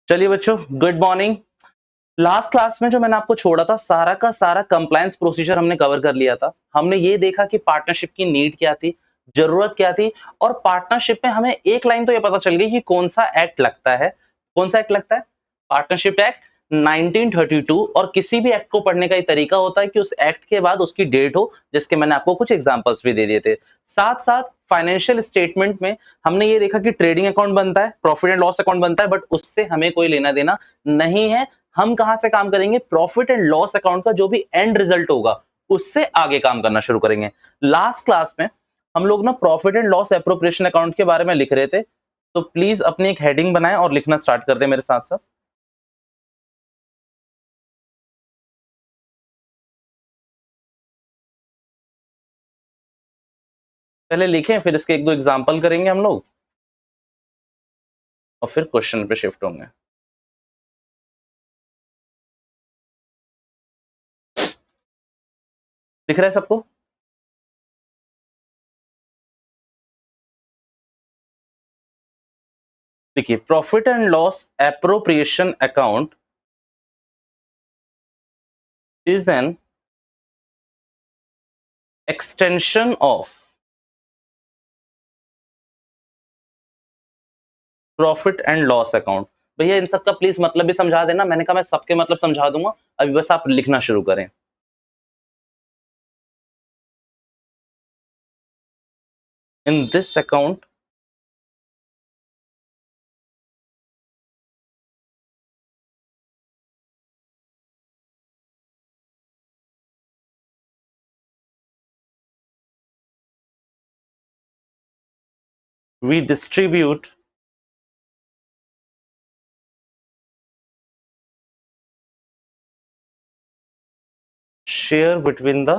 चलिए बच्चों, good morning. Last class में जो मैंने आपको छोड़ा था, सारा का सारा कंप्लायंस प्रोसीजर हमने कवर कर लिया था। हमने ये देखा कि पार्टनरशिप की नीड क्या थी, जरूरत क्या थी, और पार्टनरशिप में हमें एक लाइन तो ये पता चल गई कि कौन सा एक्ट लगता है। कौन सा एक्ट लगता है? Partnership act 1932। और किसी भी एक्ट को पढ़ने का ये तरीका होता है कि उस एक्ट के बाद उसकी डेट हो, जिसके मैंने आपको कुछ एग्जांपल्स भी दे दिए थे। साथ साथ फाइनेंशियल स्टेटमेंट में हमने ये देखा कि ट्रेडिंग अकाउंट बनता है, प्रॉफिट एंड लॉस अकाउंट बनता है, बट उससे हमें कोई लेना देना नहीं है। हम कहां से काम करेंगे? प्रॉफिट एंड लॉस अकाउंट का जो भी एंड रिजल्ट होगा उससे आगे काम करना शुरू करेंगे। लास्ट क्लास में हम लोग ना profit and loss appropriation account के बारे में लिख रहे थे, तो प्लीज अपनी एक हेडिंग बनाएं और लिखना स्टार्ट कर दें मेरे साथ साथ। पहले लिखें, फिर इसके एक दो एग्जांपल करेंगे हम लोग, और फिर क्वेश्चन पे शिफ्ट होंगे। दिख रहा है सबको? देखिए, profit and loss appropriation account is an extension of profit and loss account. भैया इन सब का प्लीज मतलब भी समझा देना। मैंने कहा मैं सबके मतलब समझा दूंगा, अभी बस आप लिखना शुरू करें। In this account, we distribute share between the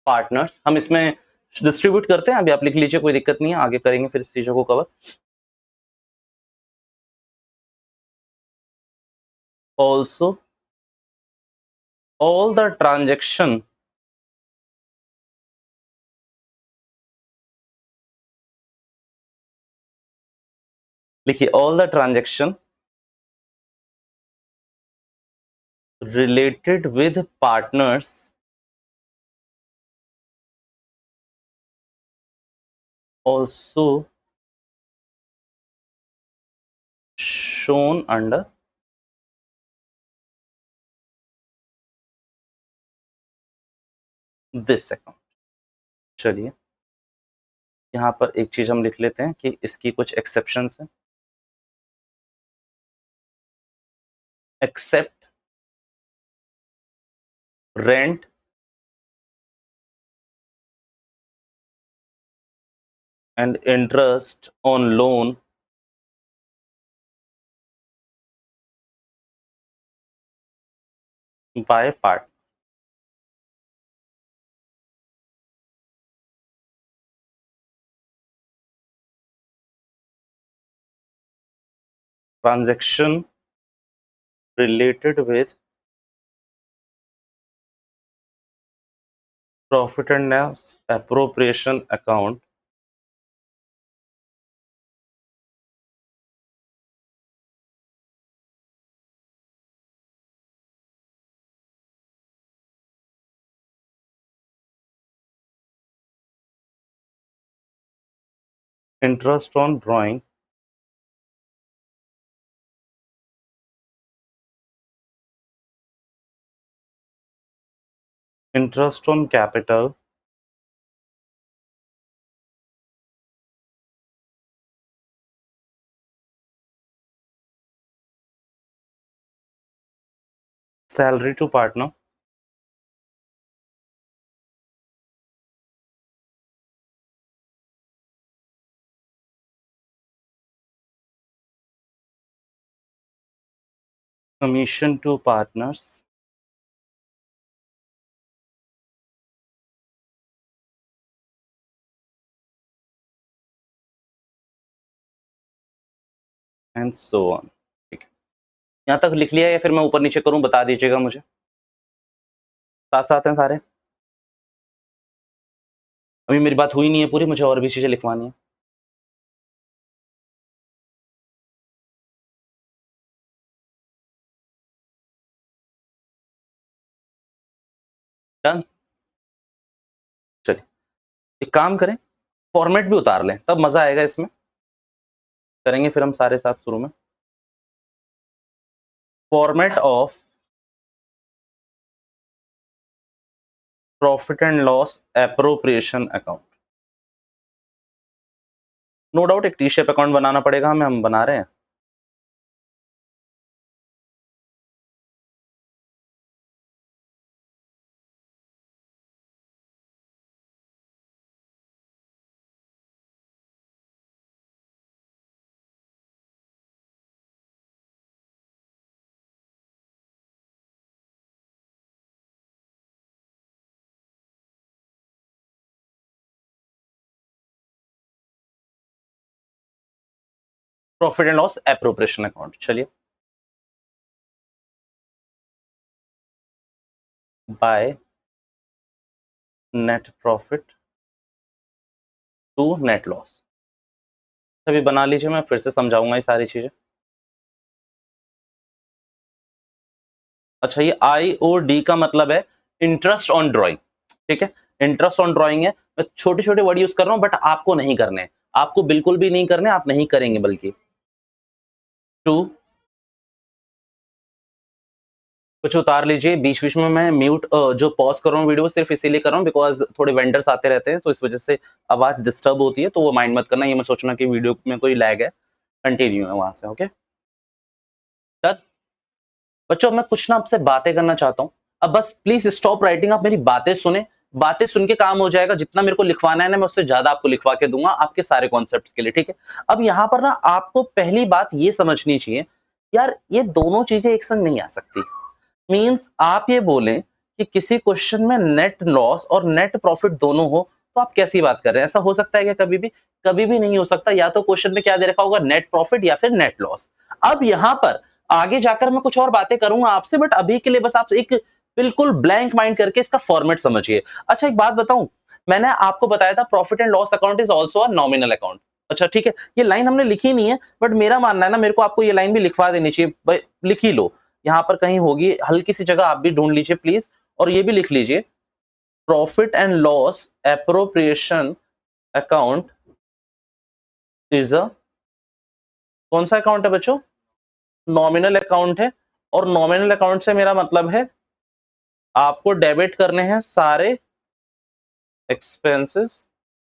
partners. हम इसमें डिस्ट्रीब्यूट करते हैं, अभी आप लिख लीजिए, कोई दिक्कत नहीं है, आगे करेंगे फिर इस चीजों को cover. Also all the transaction लिखिए, all the transaction related with partners also shown under this account। चलिए, यहाँ पर एक चीज हम लिख लेते हैं कि इसकी कुछ एक्सेप्शंस हैं। Except rent and interest on loan by part। transaction related with profit and loss appropriation account interest on drawing interest on capital salary to partner commission to partners and so on। ठीक है, यहाँ तक लिख लिया या फिर मैं ऊपर नीचे करूं, बता दीजिएगा मुझे। साथ साथ हैं सारे? अभी मेरी बात हुई नहीं है पूरी, मुझे और भी चीजें लिखवानी है। डन। चलिए एक काम करें, फॉर्मेट भी उतार लें, तब मजा आएगा इसमें। करेंगे फिर हम सारे साथ शुरू में। Format of profit and loss appropriation account. No doubt एक टी शेप अकाउंट बनाना पड़ेगा हमें, हम बना रहे हैं। Profit and loss appropriation account, चलिए। By net profit to net loss. अभी बना लीजिए, मैं फिर से समझाऊंगा ये सारी चीजें। अच्छा, ये आई और डी का मतलब है इंटरेस्ट ऑन ड्राइंग, ठीक है। इंटरेस्ट ऑन ड्राइंग है, मैं छोटे छोटे वर्ड यूज कर रहा हूं, बट आपको नहीं करने, आपको बिल्कुल भी नहीं करने, आप नहीं करेंगे बल्कि। टू, कुछ उतार लीजिए बीच बीच में। मैं म्यूट जो पॉज कर रहा हूँ वीडियो सिर्फ इसीलिए कर रहा हूँ बिकॉज थोड़े वेंडर्स आते रहते हैं, तो इस वजह से आवाज डिस्टर्ब होती है, तो वो माइंड मत करना, ये मत सोचना कि वीडियो में कोई लैग है। कंटिन्यू है वहां से, ओके। बच्चों मैं कुछ ना आपसे बातें करना चाहता हूँ, अब बस प्लीज स्टॉप राइटिंग, आप मेरी बातें सुने। बातें सुन के काम हो जाएगा, जितना मेरे को लिखवाना है ना मैं उससे ज्यादा आपको लिखवा के दूंगा आपके सारे कॉन्सेप्ट्स के लिए, ठीक है। अब यहाँ पर ना आपको पहली बात ये समझनी चाहिए, यार ये दोनों चीजें एक संग नहीं आ सकती। मींस आप ये बोलें कि किसी क्वेश्चन में नेट लॉस और नेट प्रॉफिट दोनों हो, तो आप कैसी बात कर रहे हैं? ऐसा हो सकता है क्या कभी भी? कभी भी नहीं हो सकता। या तो क्वेश्चन में क्या दे रखा होगा, नेट प्रॉफिट या फिर नेट लॉस। अब यहाँ पर आगे जाकर मैं कुछ और बातें करूंगा आपसे, बट अभी के लिए बस आप एक बिल्कुल ब्लैंक माइंड करके इसका फॉर्मेट समझिए। अच्छा एक बात बताऊं, मैंने आपको बताया था profit and loss account is also a nominal account. अच्छा ठीक है, ये लाइन हमने लिखी नहीं है, बट मेरा मानना है ना, मेरे को आपको ये लाइन भी लिखवा देनी चाहिए भाई, लिख ही लो। यहाँ पर कहीं होगी, हल्की सी जगह आप भी ढूंढ लीजिए प्लीज, और ये भी लिख लीजिए, profit and loss appropriation account is a, कौन सा अकाउंट है बच्चों? नॉमिनल अकाउंट है। और नॉमिनल अकाउंट से मेरा मतलब है आपको डेबिट करने हैं सारे एक्सपेंसेस।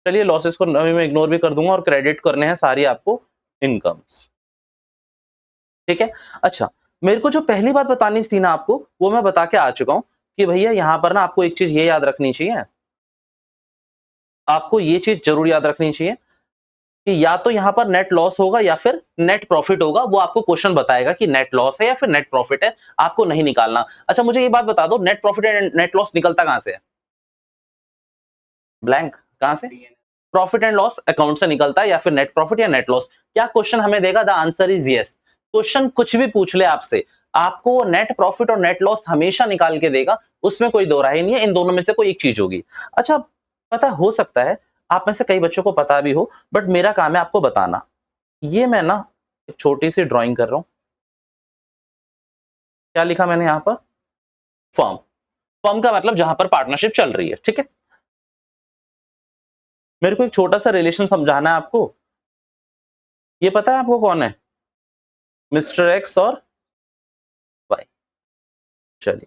चलिए लॉसेस को मैं इग्नोर भी कर दूंगा, और क्रेडिट करने हैं सारी आपको इनकम्स, ठीक है। अच्छा, मेरे को जो पहली बात बतानी थी ना आपको, वो मैं बता के आ चुका हूं कि भैया यहां पर ना आपको एक चीज ये याद रखनी चाहिए, आपको ये चीज जरूर याद रखनी चाहिए कि या तो यहां पर नेट लॉस होगा या फिर नेट प्रॉफिट होगा। वो आपको क्वेश्चन बताएगा कि नेट लॉस है या फिर नेट प्रॉफिट है, आपको नहीं निकालना। अच्छा मुझे ये बात बता दो, net profit and net loss निकलता कहां से है? ब्लैंक, कहां से? प्रॉफिट एंड लॉस अकाउंट से निकलता है, या फिर नेट प्रॉफिट या नेट लॉस। क्या क्वेश्चन हमें देगा? The answer is yes. Question कुछ भी पूछ ले आपसे, आपको नेट प्रॉफिट और नेट लॉस हमेशा निकाल के देगा, उसमें कोई दो राय नहीं है, इन दोनों में से कोई एक चीज होगी। अच्छा, पता हो सकता है आप में से कई बच्चों को पता भी हो, बट मेरा काम है आपको बताना। ये मैं ना एक छोटी सी ड्राइंग कर रहा हूं, क्या लिखा मैंने यहां पर? फर्म। फर्म का मतलब जहां पर पार्टनरशिप चल रही है, ठीक है। मेरे को एक छोटा सा रिलेशन समझाना है आपको। ये पता है आपको कौन है? मिस्टर एक्स और वाई। चलिए,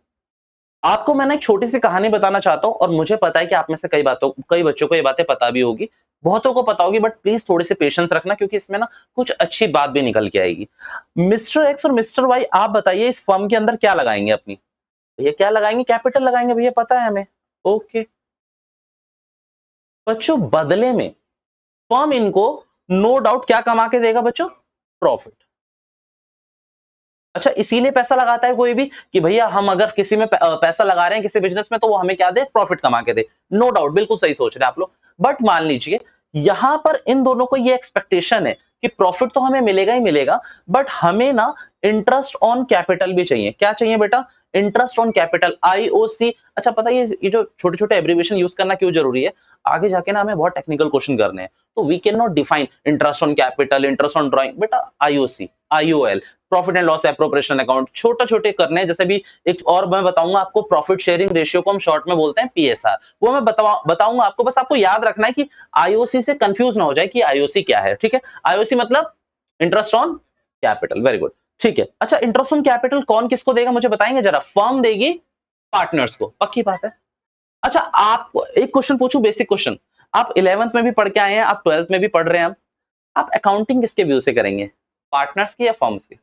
आपको मैंने एक छोटी सी कहानी बताना चाहता हूं, और मुझे पता है कि आप में से कई बच्चों को ये बातें पता भी होगी, बहुतों को पता होगी, बट प्लीज थोड़े से पेशेंस रखना, क्योंकि इसमें ना कुछ अच्छी बात भी निकल के आएगी। मिस्टर एक्स और मिस्टर वाई, आप बताइए इस फर्म के अंदर क्या लगाएंगे अपनी? भैया क्या लगाएंगे? कैपिटल लगाएंगे भैया, पता है हमें। ओके बच्चों, बदले में फर्म इनको नो डाउट क्या कमा के देगा बच्चों? प्रॉफिट। अच्छा, इसीलिए पैसा लगाता है कोई भी कि भैया हम अगर किसी में पैसा लगा रहे हैं किसी बिजनेस में, तो वो हमें क्या दे? प्रॉफिट कमा के दे। नो डाउट, बिल्कुल सही सोच रहे हैं आप लोग। बट मान लीजिए यहां पर इन दोनों को ये एक्सपेक्टेशन है कि प्रॉफिट तो हमें मिलेगा ही मिलेगा, बट हमें ना इंटरेस्ट ऑन कैपिटल भी चाहिए। क्या चाहिए बेटा? Interest on capital, IOC. अच्छा पता है ये जो छोटे छोटे एब्रिविएशन यूज करना क्यों जरूरी है? आगे जाके ना हमें बहुत टेक्निकल क्वेश्चन करने हैं, तो we can not define interest on capital, interest on drawing. बेटा IOC, IOL, profit and loss appropriation account, छोटे छोटे करने हैं। जैसे भी एक और मैं बताऊंगा आपको, प्रॉफिट शेयरिंग रेशियो को हम शॉर्ट में बोलते हैं पीएसआर, वो मैं बताऊंगा आपको। बस आपको याद रखना है कि आईओसी से कंफ्यूज ना हो जाए कि आईओसी क्या है। ठीक है, आईओसी मतलब interest on capital. Very good, ठीक है। अच्छा, इंटरेस्ट ऑन कैपिटल कौन किसको देगा मुझे बताएंगे जरा? फर्म देगी पार्टनर्स को, पक्की बात है। अच्छा, आप एक क्वेश्चन पूछूं, बेसिक क्वेश्चन। आप 11th में भी पढ़ के आए हैं, आप 12th में भी पढ़ रहे हैं। आप अकाउंटिंग किसके व्यू से करेंगे? पार्टनर्स की या फर्म्स की?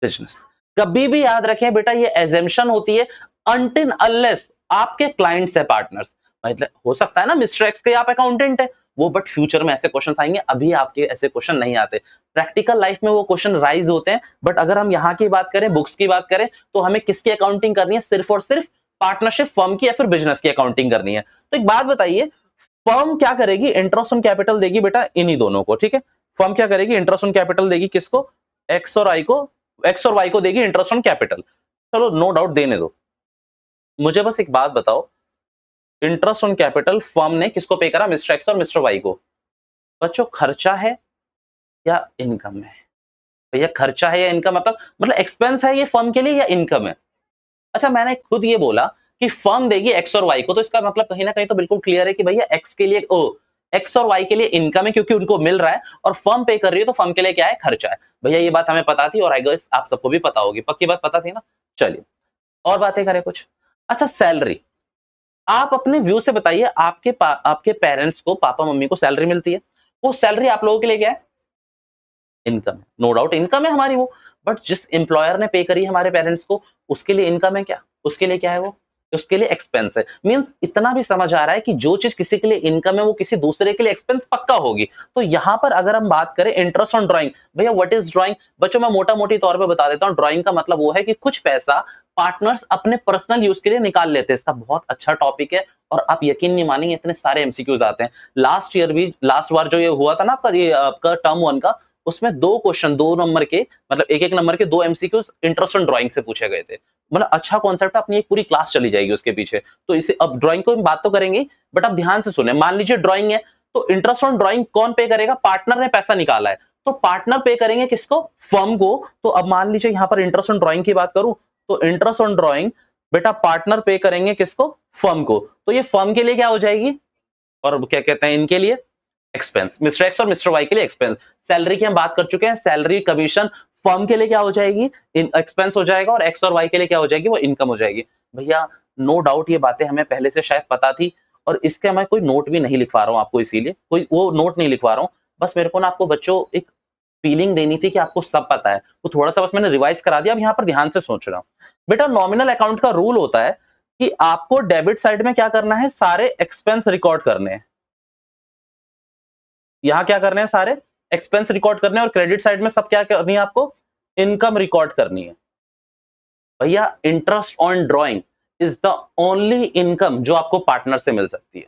बिजनेस। कभी भी याद रखें बेटा, ये एजम्पशन होती है अनटिल अनलेस आपके क्लाइंट्स है पार्टनर्स। मतलब हो सकता है ना मिस्टर एक्स के आप अकाउंटेंट है वो, बट फ्यूचर में ऐसे क्वेश्चन आएंगे, अभी आपके ऐसे क्वेश्चन नहीं आते। प्रैक्टिकल लाइफ में वो क्वेश्चन राइज होते हैं, बट अगर हम यहाँ की बात करें, बुक्स की बात करें, तो हमें किसकी अकाउंटिंग करनी है? सिर्फ और सिर्फ पार्टनरशिप फर्म की या फिर बिजनेस की अकाउंटिंग करनी है। तो एक बात बताइए, फर्म क्या करेगी? इंटरेस्ट ऑन कैपिटल देगी बेटा इन्हीं दोनों को। ठीक है, फर्म क्या करेगी? इंटरेस्ट ऑन कैपिटल देगी किसको? एक्स और आई को, एक्स और वाई को देगी इंटरेस्ट ऑन कैपिटल। चलो नो डाउट देने दो, मुझे बस एक बात बताओ, इंटरेस्ट ऑन कैपिटल फर्म ने किसको पे करा? मिस्टर एक्स और मिस्टर वाई को। बच्चों खर्चा है या इनकम है? भैया खर्चा है या इनकम, मतलब एक्सपेंस है ये फर्म के लिए या इनकम है? अच्छा, मैंने खुद ये बोला कि फर्म देगी एक्स और वाई को, तो इसका मतलब कहीं ना कहीं तो बिल्कुल क्लियर है कि भैया एक्स के लिए एक्स और वाई के लिए इनकम है क्योंकि उनको मिल रहा है, और फर्म पे कर रही है तो फर्म के लिए क्या है? खर्चा है। भैया ये बात हमें पता थी, और आई गेस आप सबको भी पता होगी, पक्की बात पता थी ना? चलिए और बातें करें कुछ। अच्छा, सैलरी, आप अपने व्यू से बताइए, आपके पेरेंट्स को, पापा मम्मी को सैलरी मिलती है, वो सैलरी आप लोगों के लिए क्या है? इनकम है। नो डाउट इनकम है हमारी वो, बट जिस एम्प्लॉयर ने पे करी है हमारे पेरेंट्स को, उसके लिए इनकम है क्या? उसके लिए क्या है वो? उसके लिए एक्सपेंस है। मींस इतना भी समझ आ रहा है कि जो चीज किसी के लिए इनकम है वो किसी दूसरे के लिए एक्सपेंस पक्का होगी। तो यहां पर अगर हम बात करें इंटरेस्ट ऑन ड्राइंग, भैया व्हाट इज ड्राइंग? बच्चों मैं मोटा मोटी तौर पे बता देता हूं, ड्राइंग का मतलब वो है कि कुछ पैसा पार्टनर्स अपने पर्सनल यूज के लिए निकाल लेते हैं। इसका बहुत अच्छा टॉपिक है, और आप यकीन नहीं मानेंगे इतने सारे एमसीक्यूज आते हैं। लास्ट ईयर भी, लास्ट बार जो ये हुआ था ना आपका, ये आपका टर्म 1 का, उसमें 2 क्वेश्चन 2 नंबर के, मतलब एक-एक नंबर के 2 एमसीक्यूज इंटरेस्ट ऑन ड्राइंग से पूछे गए थे। मतलब अच्छा कॉन्सेप्ट है, अपनी एक पूरी क्लास चली जाएगी उसके पीछे। तो इसे अब ड्राइंग को हम बात तो करेंगे, बट आप ध्यान से सुने। मान लीजिए ड्राइंग है, तो इंटरेस्ट ऑन ड्राइंग कौन पे करेगा? पार्टनर ने पैसा निकाला है, तो पार्टनर पे करेंगे किसको? फर्म को। तो अब मान लीजिए यहां पर इंटरेस्ट ऑन ड्राइंग की बात करूं, तो इंटरेस्ट ऑन ड्राइंग बेटा पार्टनर पे करेंगे किसको? फर्म को। तो ये फर्म के लिए क्या हो जाएगी, और क्या कहते हैं इनके लिए? एक्सपेंस। मिस्टर एक्स और मिस्टर वाई के लिए एक्सपेंस। सैलरी की हम बात कर चुके हैं, सैलरी कमीशन फर्म के लिए क्या हो जाएगी? एक्सपेंस हो जाएगा, और एक्स और वाई के लिए क्या हो जाएगी? वो इनकम हो जाएगी। भैया नो डाउट ये बातें हमें पहले से शायद पता थी, और इसके मैं कोई नोट भी नहीं लिखवा रहा हूं आपको, इसीलिए कोई वो नोट नहीं लिखवा रहा हूं। बस मेरे को ना आपको बच्चों एक फीलिंग देनी थी कि आपको सब पता है, तो थोड़ा सा बस मैंने रिवाइज करा दिया। अब यहाँ पर ध्यान से सोच रहा हूं। बेटा नॉमिनल अकाउंट का रूल होता है कि आपको डेबिट साइड में क्या करना है? सारे एक्सपेंस रिकॉर्ड करने हैं। यहां क्या करने हैं? सारे एक्सपेंस रिकॉर्ड करने हैं, और क्रेडिट साइड में सब क्या करनी है आपको? इनकम रिकॉर्ड करनी है। भैया interest on drawing is the only income जो आपको पार्टनर से मिल सकती है।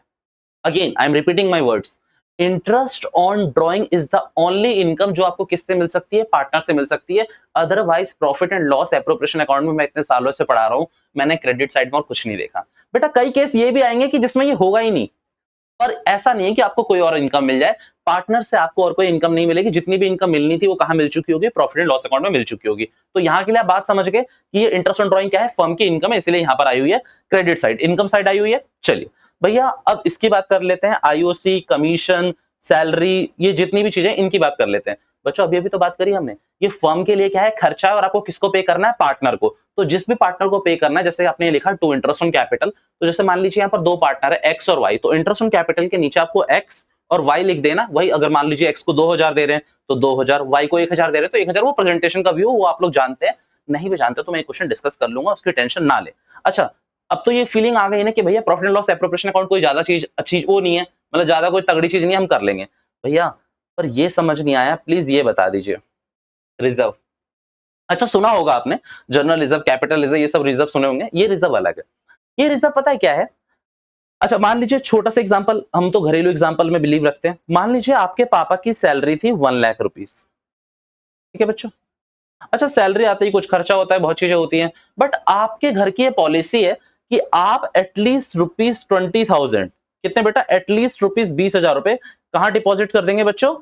Again I am repeating my words, interest on drawing is the only income जो आपको किससे मिल सकती है? पार्टनर से मिल सकती है। Otherwise profit and loss appropriation account में मैं इतने सालों से पढ़ा रहा हूं, मैंने क्रेडिट साइड में और कुछ नहीं देखा। बेटा कई केस ये भी आएंगे कि जिसमें ये होगा ही नहीं, और ऐसा नहीं है कि आपको कोई और इनकम मिल जाए। पार्टनर से आपको और कोई इनकम नहीं मिलेगी। जितनी भी इनकम मिलनी थी वो कहां मिल चुकी होगी? प्रॉफिट एंड लॉस अकाउंट में मिल चुकी होगी। तो यहां के लिए आप बात समझ गए कि ये इंटरेस्ट ऑन ड्राइंग क्या है? फर्म की इनकम है, इसलिए यहां पर आई हुई है credit side, income side I हुई है। चलिए भैया अब इसकी बात कर लेते हैं, आईओसी, कमीशन, सैलरी, ये जितनी भी चीजें इनकी बात कर लेते हैं। बच्चों अभी अभी तो बात करी हमने, ये फर्म के लिए क्या है? खर्चा है, और आपको किसको पे करना है? पार्टनर को। तो जिस भी पार्टनर को पे करना है, जैसे आपने लिखा टू इंटरेस्ट ऑन कैपिटल, तो जैसे मान लीजिए यहाँ पर 2 पार्टनर है एक्स और वाई, तो इंटरेस्ट ऑन कैपिटल के नीचे आपको एक्स और वाई लिख देना। वही अगर मान लीजिए एक्स को 2000 दे रहे हैं तो 2000, वाई को 1000 दे रहे हैं तो 1000। वो प्रेजेंटेशन का व्यू, वो आप लोग जानते हैं। नहीं भी जानते तो मैं क्वेश्चन डिस्कस कर लूंगा, उसकी टेंशन ना ले। अच्छा, अब तो ये फीलिंग आ गई ना कि भैया profit and loss appropriation account कोई ज्यादा चीज अच्छी वो नहीं है, मतलब ज्यादा कोई तगड़ी चीज नहीं है, हम कर लेंगे। भैया पर ये समझ नहीं आया, प्लीज ये बता दीजिए। रिजर्व, अच्छा सुना होगा आपने, जनरल रिजर्व, कैपिटल रिजर्व, ये सब रिजर्व सुने होंगे। ये रिजर्व अलग है। ये रिजर्व पता है क्या है? अच्छा मान लीजिए छोटा सा एग्जांपल, हम तो घरेलू एग्जांपल में बिलीव रखते हैं। मान लीजिए आपके पापा की सैलरी थी 1 लाख रुपीस, ठीक है बच्चों। अच्छा सैलरी आते ही कुछ खर्चा होता है, बहुत चीजें होती हैं, बट आपके घर की ये पॉलिसी है कि आप एटलीस्ट ₹20,000, कितने बेटा, एटलीस्ट ₹20,000 कहाँ डिपॉजिट कर देंगे बच्चों?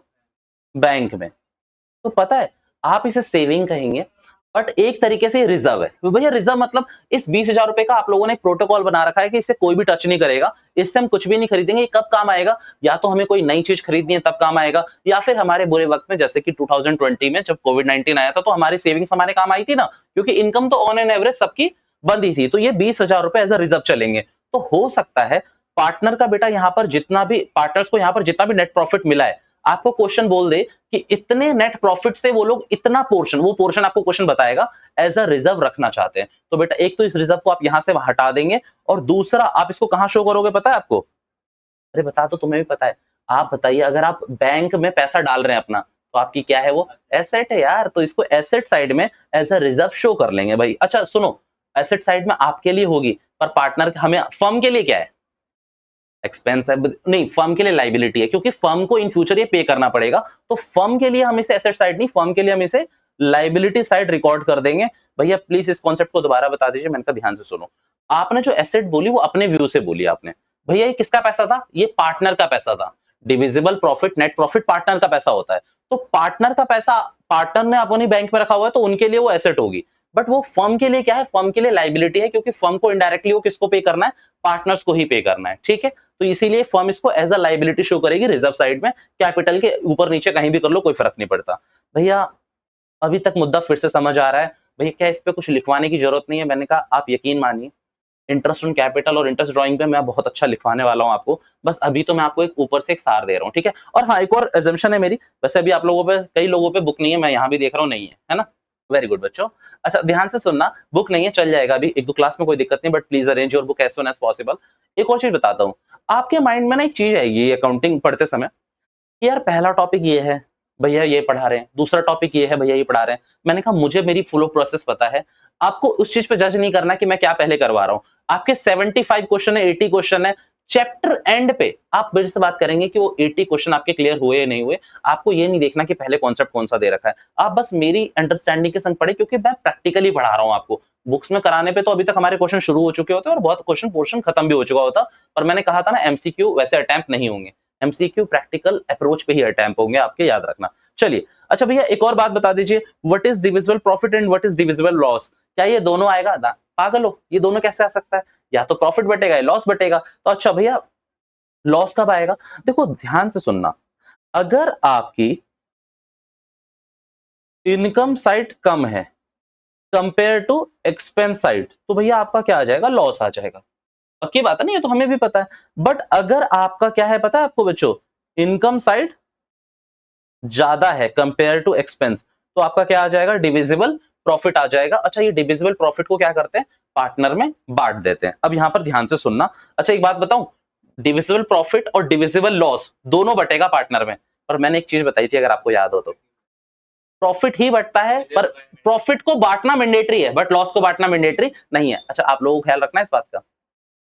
बैंक में। तो पता है, आप इसे सेविंग कहेंगे, बट एक तरीके से ये रिजर्व है। तो भैया रिजर्व मतलब इस ₹20,000 का आप लोगों ने एक प्रोटोकॉल बना रखा है कि इसे कोई भी टच नहीं करेगा, इससे हम कुछ भी नहीं खरीदेंगे। ये कब काम आएगा? या तो हमें कोई नई चीज खरीदनी है तब काम आएगा, या फिर हमारे बुरे वक्त में, जैसे कि 2020 में जब कोविड-19 आया था, तो हमारी सेविंग्स हमारे काम आई थी ना, क्योंकि इनकम तो ऑन एन एवरेज सबकी बंद ही थी। तो ये ₹20,000 एज अ रिजर्व चलेंगे। तो हो सकता है पार्टनर का बेटा यहाँ पर जितना भी, पार्टनर्स को यहाँ पर जितना भी नेट प्रॉफिट मिला है, आपको क्वेश्चन बोल दे कि इतने नेट प्रॉफिट से वो लोग इतना पोर्शन, वो पोर्शन आपको क्वेश्चन बताएगा, एज अ रिजर्व रखना चाहते हैं। तो बेटा एक तो इस रिजर्व को आप यहां से हटा देंगे, और दूसरा आप इसको कहां शो करोगे पता है आपको? अरे बता, तो तुम्हें भी पता है। आप बताइए, अगर आप बैंक में पैसा डाल रहे हैं अपना, तो आपकी क्या है वो? एसेट है यार। तो इसको एसेट साइड में एज अ रिजर्व शो कर लेंगे भाई। अच्छा सुनो, एसेट साइड में आपके लिए होगी, पर पार्टनर हमें, फर्म के लिए क्या है? एक्सपेंस है, नहीं, फर्म के लिए लाइबिलिटी है, क्योंकि फर्म को इन फ्यूचर ये पे करना पड़ेगा। तो फर्म के लिए हम इसे एसेट साइड नहीं, फर्म के लिए हम इसे लाइबिलिटी साइड रिकॉर्ड कर देंगे। भैया प्लीज इस कॉन्सेप्ट को दोबारा बता दीजिए, मैंने कहा ध्यान से सुनो। आपने जो एसेट बोली वो अपने व्यू से बोली आपने। भैया ये किसका पैसा था? ये पार्टनर का पैसा था। Divisible profit, net profit partner का पैसा होता है। तो पार्टनर का पैसा पार्टनर ने अपनी बैंक में रखा हुआ है, तो उनके लिए वो एसेट होगी। बट वो फर्म के लिए क्या है? फर्म के लिए लाइबिलिटी है, क्योंकि फर्म को इनडायरेक्टली वो किसको पे करना है? पार्टनर्स को ही पे करना है। ठीक है, तो इसीलिए फर्म इसको एज अ लाइबिलिटी शो करेगी रिजर्व साइड में। कैपिटल के ऊपर नीचे कहीं भी कर लो, कोई फर्क नहीं पड़ता। भैया अभी तक मुद्दा फिर से समझ आ रहा है? भैया क्या इस पे कुछ लिखवाने की जरूरत नहीं है? मैंने कहा आप यकीन मानिए, इंटरेस्ट ऑन कैपिटल और इंटरेस्ट ड्राइंग पे मैं बहुत अच्छा लिखवाने वाला हूँ आपको। बस अभी तो मैं आपको एक ऊपर से एक सार दे रहा हूँ, ठीक है? और हाँ, एक और एजम्पशन है मेरी, वैसे अभी आप लोगों पे, कई लोगों पे बुक नहीं है, मैं यहाँ भी देख रहा हूँ नहीं है ना? वेरी गुड बच्चों। अच्छा ध्यान से सुनना, बुक नहीं है चल जाएगा, अभी 1-2 क्लास में कोई दिक्कत नहीं, but please arrange your book as soon as possible. एक और चीज बताता हूँ, आपके माइंड में ना एक चीज आएगी अकाउंटिंग पढ़ते समय, कि यार पहला टॉपिक ये है, भैया ये पढ़ा रहे हैं, दूसरा टॉपिक ये है, भैया ये पढ़ा रहे हैं। मैंने कहा मुझे मेरी फ्लो प्रोसेस पता है, आपको उस चीज पे जज नहीं करना कि मैं क्या पहले करवा रहा हूँ। आपके 75 क्वेश्चन है, 80 क्वेश्चन है, चैप्टर एंड पे आप मेरे से बात करेंगे कि वो 80 क्वेश्चन आपके क्लियर हुए या नहीं हुए। आपको ये नहीं देखना कि पहले कॉन्सेप्ट कौन सा दे रखा है, आप बस मेरी अंडरस्टैंडिंग के संग पढ़े, क्योंकि मैं प्रैक्टिकली पढ़ा रहा हूँ आपको। बुक्स में कराने पे तो अभी तक हमारे क्वेश्चन शुरू हो चुके होते हैं और बहुत क्वेश्चन पोर्शन खत्म भी हो चुका होता, पर मैंने कहा था ना एमसीक्यू वैसे अटेम्प्ट नहीं होंगे, एमसीक्यू प्रैक्टिकल अप्रोच पे ही अटेम्प्ट होंगे आपके, याद रखना। चलिए, अच्छा भैया एक और बात बता दीजिए, what is divisible profit and what is divisible loss? क्या ये दोनों आएगा? पागल हो, ये दोनों कैसे आ सकता है? या तो प्रॉफिट बटेगा या लॉस बटेगा। तो अच्छा भैया लॉस कब आएगा? देखो ध्यान से सुनना, अगर आपकी इनकम साइड कम है कंपेयर टू एक्सपेंस साइड, तो भैया आपका क्या आ जाएगा? लॉस आ जाएगा। पक्की बात है ना, ये तो हमें भी पता है। बट अगर आपका क्या है पता है आपको बच्चों? इनकम साइड ज्यादा है कंपेयर टू एक्सपेंस, तो आपका क्या आ जाएगा? डिविजिबल प्रॉफिट आ जाएगा। अच्छा ये डिविजिबल प्रॉफिट को क्या करते हैं? पार्टनर में बांट देते हैं। अब यहां पर ध्यान से सुनना, अच्छा एक बात बताऊं, डिविजिबल प्रॉफिट और डिविजिबल लॉस दोनों बटेगा पार्टनर में, पर मैंने एक चीज बताई थी अगर आपको याद हो तो, प्रॉफिट ही बटता है, पर प्रॉफिट को बांटना मैंडेटरी है, बट लॉस को बांटना मैंडेटरी नहीं है। अच्छा आप लोगों को ख्याल रखना है इस बात का?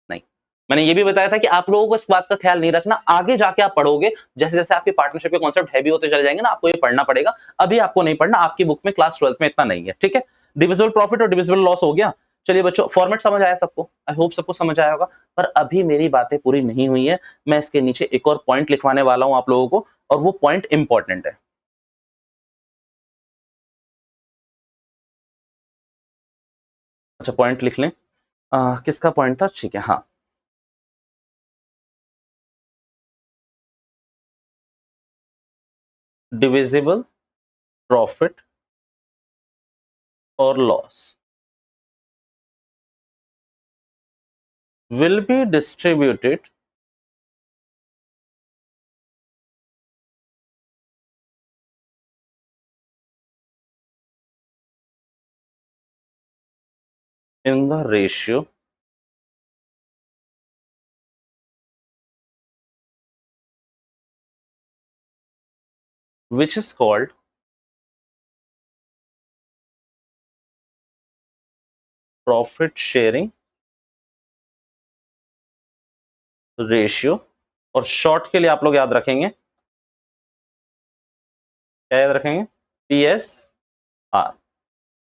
नहीं। मैंने ये भी बताया था कि आप लोगों को इस बात का ख्याल नहीं रखना, आगे जाके आप पढ़ोगे, जैसे जैसे आपके पार्टनरशिप के कॉन्सेप्ट हैवी होते चले जाएंगे ना, आपको ये पढ़ना पड़ेगा। अभी आपको नहीं पढ़ना, आपकी बुक में क्लास 12 में इतना नहीं है, ठीक है? डिविजिबल प्रॉफिट और डिविजिबल लॉस हो गया। चलिए बच्चों, फॉर्मेट समझ आया सबको? आई होप सबको समझ आया होगा। पर अभी मेरी बातें पूरी नहीं हुई है, मैं इसके नीचे एक और पॉइंट लिखवाने वाला हूं आप लोगों को, और वो पॉइंट इंपॉर्टेंट है। अच्छा पॉइंट लिख लें, किसका पॉइंट था? ठीक है, हाँ, डिविजिबल प्रॉफिट और loss will be distributed in the ratio which is called profit sharing ratio, और शॉर्ट के लिए आप लोग याद रखेंगे, क्या याद रखेंगे? PSR।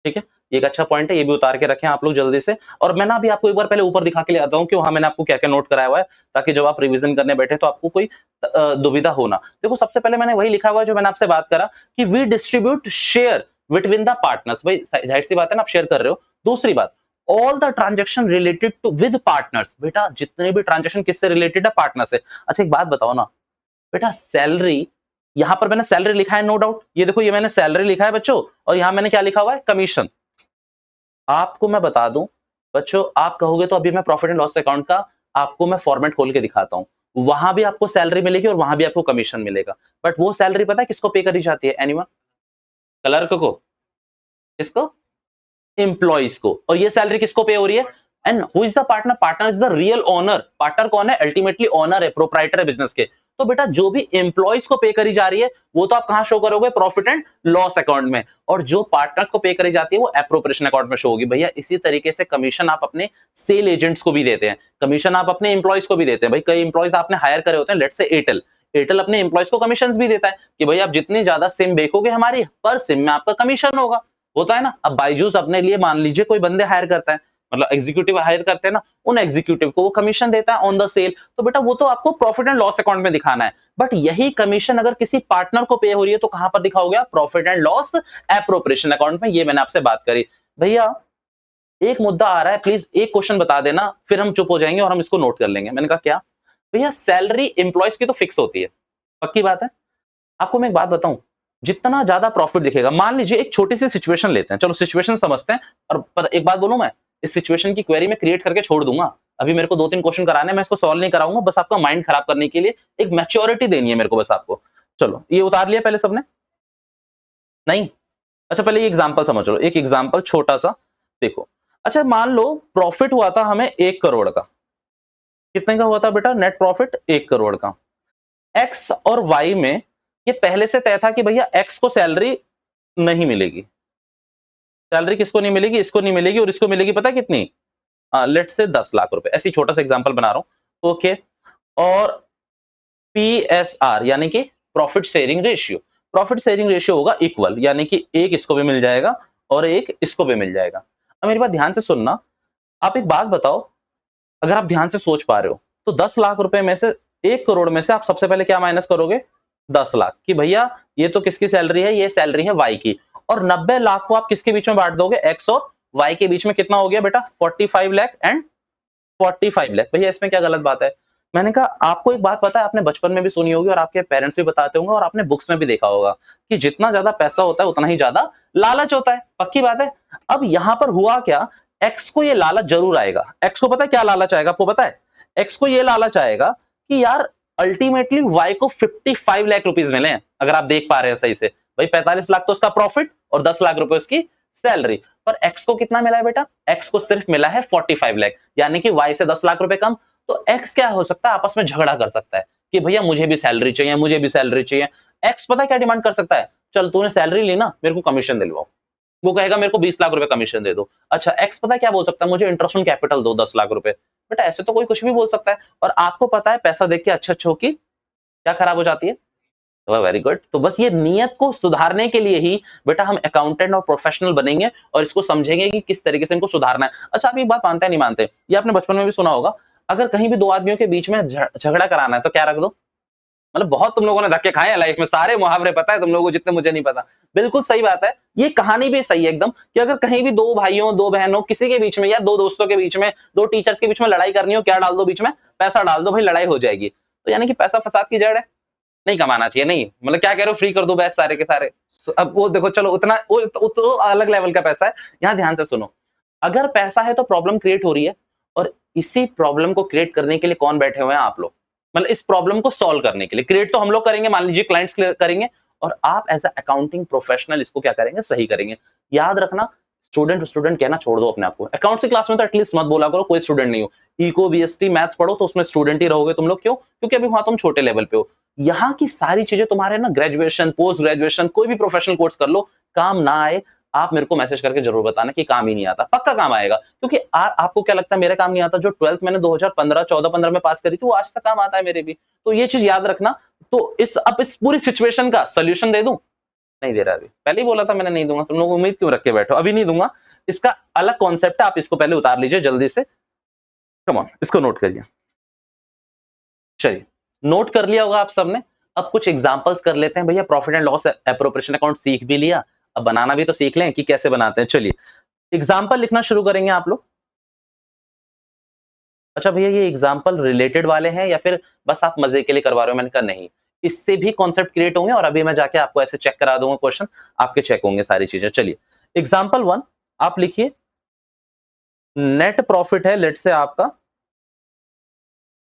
ठीक है, ये एक अच्छा पॉइंट है, ये भी उतार के रखें आप लोग जल्दी से। और मैं ना अभी आपको एक बार पहले ऊपर दिखा के ले आता हूँ कि वहाँ मैंने आपको क्या-क्या नोट कराया हुआ है, ताकि जब आप रिवीजन करने बैठे तो आपको कोई दुविधा हो ना। देखो सबसे पहले मैंने वही लिखा हुआ है जो मैंने आपसे बात करा कि we distribute share between the partners. भाई ज़ाहिर-सी बात है ना, आप शेयर कर रहे हो। दूसरी बात, all the transaction related to with partners. बेटा जितने भी ट्रांज़ैक्शन किससे रिलेटेड है? पार्टनर से। अच्छा एक बात बताओ ना, बेटा सैलरी, यहाँ पर मैंने सैलरी लिखा है नो डाउट, ये देखो ये मैंने सैलरी लिखा है बच्चों, और यहाँ मैंने क्या लिखा हुआ है? कमीशन। आपको मैं बता दूं बच्चों, आप कहोगे तो अभी मैं प्रॉफिट एंड लॉस अकाउंट का आपको मैं फॉर्मेट खोल के दिखाता हूं। वहां भी आपको सैलरी मिलेगी और वहां भी आपको कमीशन मिलेगा। बट वो सैलरी पता है किसको पे करी जाती है? एनीवन? क्लर्क को? किसको? एम्प्लॉइज को। और ये सैलरी किसको पे हो रही है? And who is the partner? Partner is the real owner. Partner कौन है? अल्टीमेटली ओनर है, प्रोप्राइटर है बिजनेस के। तो बेटा जो भी एम्प्लॉइज को पे करी जा रही है वो तो आप कहां शो करोगे? प्रॉफिट एंड लॉस अकाउंट में। और जो पार्टनर्स को पे करी जाती है वो एप्रोप्रिएशन अकाउंट में शो होगी। भैया इसी तरीके से कमीशन आप अपने सेल एजेंट्स को भी देते हैं, कमीशन आप अपने एम्प्लॉइज को भी देते हैं। भाई कई एम्प्लॉइज आपने हायर करे होते हैं, लेट्स से एयरटेल, एयरटेल अपने एम्प्लॉइज को कमीशन भी देता है कि भाई आप जितनी ज्यादा सिम बेचोगे हमारी, पर सिम में आपका कमीशन होता है ना। अब बायजूस अपने लिए मान लीजिए कोई बंदे हायर करता है, मतलब एग्जीक्यूटिव हायर करते हैं ना, उन एग्जीक्यूटिव को वो कमीशन देता है ऑन द सेल। तो बेटा वो तो आपको प्रॉफिट एंड लॉस अकाउंट में दिखाना है। बट यही कमीशन अगर किसी पार्टनर को पे हो रही है तो कहां पर दिखाओगे आप? Profit and loss appropriation account में। ये मैंने आपसे बात करी। भैया एक मुद्दा आ रहा है, प्लीज एक क्वेश्चन बता देना, फिर हम चुप हो जाएंगे और हम इसको नोट कर लेंगे। मैंने कहा क्या? भैया सैलरी एम्प्लॉयज की तो फिक्स होती है, पक्की बात है। आपको मैं एक बात बताऊं, जितना ज्यादा प्रॉफिट दिखेगा, मान लीजिए एक छोटी सी सिचुएशन लेते हैं, चलो सिचुएशन समझते हैं। और पर एक बात बोलूं मैं, इस सिचुएशन की क्वेरी में क्रिएट करके छोड़ दूंगा। अभी मेरे को 2-3 क्वेश्चन कराने हैं, मैं इसको सॉल्व नहीं कराऊंगा, बस आपका माइंड खराब करने के लिए एक मैच्योरिटी देनी है मेरे को बस आपको। चलो ये उतार लिया पहले सबने? नहीं? अच्छा पहले ये एग्जांपल समझ लो, एक एग्जांपल छोटा सा देखो। अच्छा मान लो प्रॉफिट हुआ था हमें 1 करोड़ का। कितने का हुआ था बेटा नेट प्रॉफिट? 1 करोड़ का। एक्स और वाई में ये पहले से तय था कि भैया एक्स को सैलरी नहीं मिलेगी। सैलरी किसको नहीं मिलेगी? इसको नहीं मिलेगी, और इसको मिलेगी पता है कितनी? लेट्स से 10 लाख रुपए। ऐसी छोटा सा एग्जांपल बना रहा हूं, ओके। और पीएसआर यानी कि profit sharing ratio, profit sharing ratio होगा इक्वल, यानी कि एक इसको भी मिल जाएगा और एक इसको भी मिल जाएगा। अब मेरी बात ध्यान से सुनना। आप एक बात बताओ, अगर आप ध्यान से सोच पा रहे हो तो 10 लाख रुपए में से 1 करोड़ में से आप सबसे पहले क्या माइनस करोगे? 10 लाख कि भैया ये तो किसकी सैलरी है? ये सैलरी है वाई की। और 90 लाख को आप किसके बीच में बांट दोगे? एक्स और वाई के बीच में। कितना हो गया बेटा? 45 लाख एंड 45 लाख। भैया इसमें क्या गलत बात है? मैंने कहा आपको एक बात पता है, आपने बचपन में भी सुनी होगी और आपके पेरेंट्स भी बताते होंगे और आपने बुक्स में भी देखा होगा कि जितना ज्यादा पैसा होता है उतना ही ज्यादा लालच होता है, पक्की बात है। अब यहां पर हुआ क्या? एक्स को ये लालच जरूर आएगा। एक्स को पता है क्या लालच आएगा? आपको पता है? एक्स को ये लालच आएगा कि यार अल्टीमेटली वाई को 55 लाख रुपीज मिले। अगर आप देख पा रहे हैं सही से, भाई 45 लाख तो उसका प्रॉफिट और 10 लाख रुपए उसकी सैलरी। पर एक्स को कितना मिला है बेटा? एक्स को सिर्फ मिला है 45 लाख, यानी कि वाई से 10 लाख रुपए कम। तो एक्स क्या हो सकता है? आपस में झगड़ा कर सकता है कि भैया मुझे भी सैलरी चाहिए, मुझे भी सैलरी चाहिए। एक्स पता है क्या डिमांड कर सकता है? चल तूने सैलरी ली ना, मेरे को कमीशन दिलवाओ। वो कहेगा मेरे को 20 लाख रुपए कमीशन दे दो। अच्छा एक्स पता है क्या बोल सकता है? मुझे इंटरेस्ट ऑन कैपिटल दो 10 लाख रुपए। बेटा ऐसे तो कोई कुछ भी बोल सकता है। और आपको पता है पैसा देख के अच्छे अच्छों की क्या खराब हो जाती है? Very good. तो बस ये नियत को सुधारने के लिए ही बेटा हम अकाउंटेंट और प्रोफेशनल बनेंगे और इसको समझेंगे कि किस तरीके से इनको सुधारना है। अच्छा आप एक बात मानते हैं नहीं मानते? ये आपने बचपन में भी सुना होगा, अगर कहीं भी दो आदमियों के बीच में झगड़ा कराना है तो क्या रख दो? मतलब बहुत तुम लोगों ने धक्के खाए हैं लाइफ में, सारे मुहावरे पता है तुम लोगों को जितने मुझे नहीं पता। बिल्कुल सही बात है। ये कहानी भी सही है एकदम कि अगर कहीं भी दो भाइयों, दो बहनों, किसी के बीच में या दो दोस्तों के बीच में, दो टीचर्स के बीच में लड़ाई करनी हो, क्या डाल दो बीच में? पैसा डाल दो, भाई लड़ाई हो जाएगी। तो यानी कि पैसा फसाद की जड़ है। नहीं कमाना चाहिए, नहीं मतलब क्या कह रहे हो? फ्री कर दो बैच सारे के सारे। अब वो देखो चलो उतना वो तो अलग लेवल का पैसा है। यहाँ ध्यान से सुनो, अगर पैसा है तो प्रॉब्लम क्रिएट हो रही है, और इसी प्रॉब्लम को क्रिएट करने के लिए कौन बैठे हुए हैं? आप लोग। मतलब इस प्रॉब्लम को सॉल्व करने के लिए क्रिएट तो हम लोग करेंगे, मान लीजिए क्लाइंट्स करेंगे, और आप एज अ अकाउंटिंग प्रोफेशनल इसको क्या करेंगे? सही करेंगे। याद रखना, स्टूडेंट स्टूडेंट कहना छोड़ दो अपने आप को। अकाउंट्स की क्लास में तो एटलीस्ट मत बोला करो कोई स्टूडेंट नहीं हो। इको बीएसटी मैथ्स पढ़ो तो उसमें स्टूडेंट ही रहोगे तुम लोग। क्यों? क्योंकि अभी वहां तुम छोटे लेवल पे हो। यहाँ की सारी चीजें तुम्हारे ना ग्रेजुएशन, पोस्ट ग्रेजुएशन, कोई भी प्रोफेशनल कोर्स कर लो, काम ना आए, आप मेरे को मैसेज करके जरूर बताना कि काम ही नहीं आता। पक्का काम आएगा, क्योंकि आपको क्या लगता है मेरे काम नहीं आता? जो 12th मैंने 2015 14-15 में पास करी थी वो आज तक काम आता है मेरे भी। तो ये चीज याद रखना। तो इस अब इस पूरी सिचुएशन का सोल्यूशन दे दूं? नहीं दे रहा अभी, पहले ही बोला था मैंने नहीं दूंगा, तुम लोग उम्मीद क्यों रख के बैठो, अभी नहीं दूंगा। इसका अलग कॉन्सेप्ट है, आप इसको पहले उतार लीजिए जल्दी से, कम ऑन इसको नोट करिए। चलिए, नोट कर लिया होगा आप सबने। अब कुछ एग्जांपल्स कर लेते हैं भैया, profit and loss appropriation account सीख भी लिया, अब बनाना भी तो सीख लें कि कैसे बनाते हैं। चलिए एग्जांपल लिखना शुरू करेंगे आप लोग। अच्छा भैया ये एग्जांपल रिलेटेड वाले हैं या फिर बस आप मजे के लिए करवा रहे हो? मैंने कहा नहीं, इससे भी कॉन्सेप्ट क्रिएट होंगे और अभी मैं जाके आपको ऐसे चेक करा दूंगा क्वेश्चन, आपके चेक होंगे सारी चीजें। चलिए एग्जांपल 1 आप लिखिए, नेट प्रॉफिट है लेट से आपका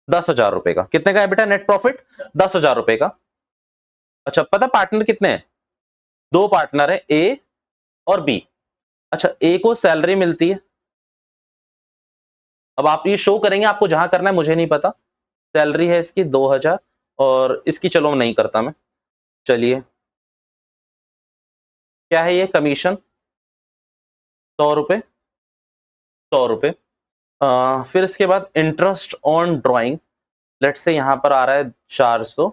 10,000 रुपए का। कितने का है बेटा नेट प्रॉफिट? 10,000 रुपए का। अच्छा पता पार्टनर कितने हैं? दो पार्टनर है, ए और बी। अच्छा ए को सैलरी मिलती है, अब आप ये शो करेंगे, आपको जहां करना है मुझे नहीं पता। सैलरी है इसकी 2,000 और इसकी चलो नहीं करता मैं। चलिए क्या है ये, कमीशन 100 रुपए, 100 रुपए। फिर इसके बाद इंटरेस्ट ऑन ड्राइंग, लेट से यहां पर आ रहा है 400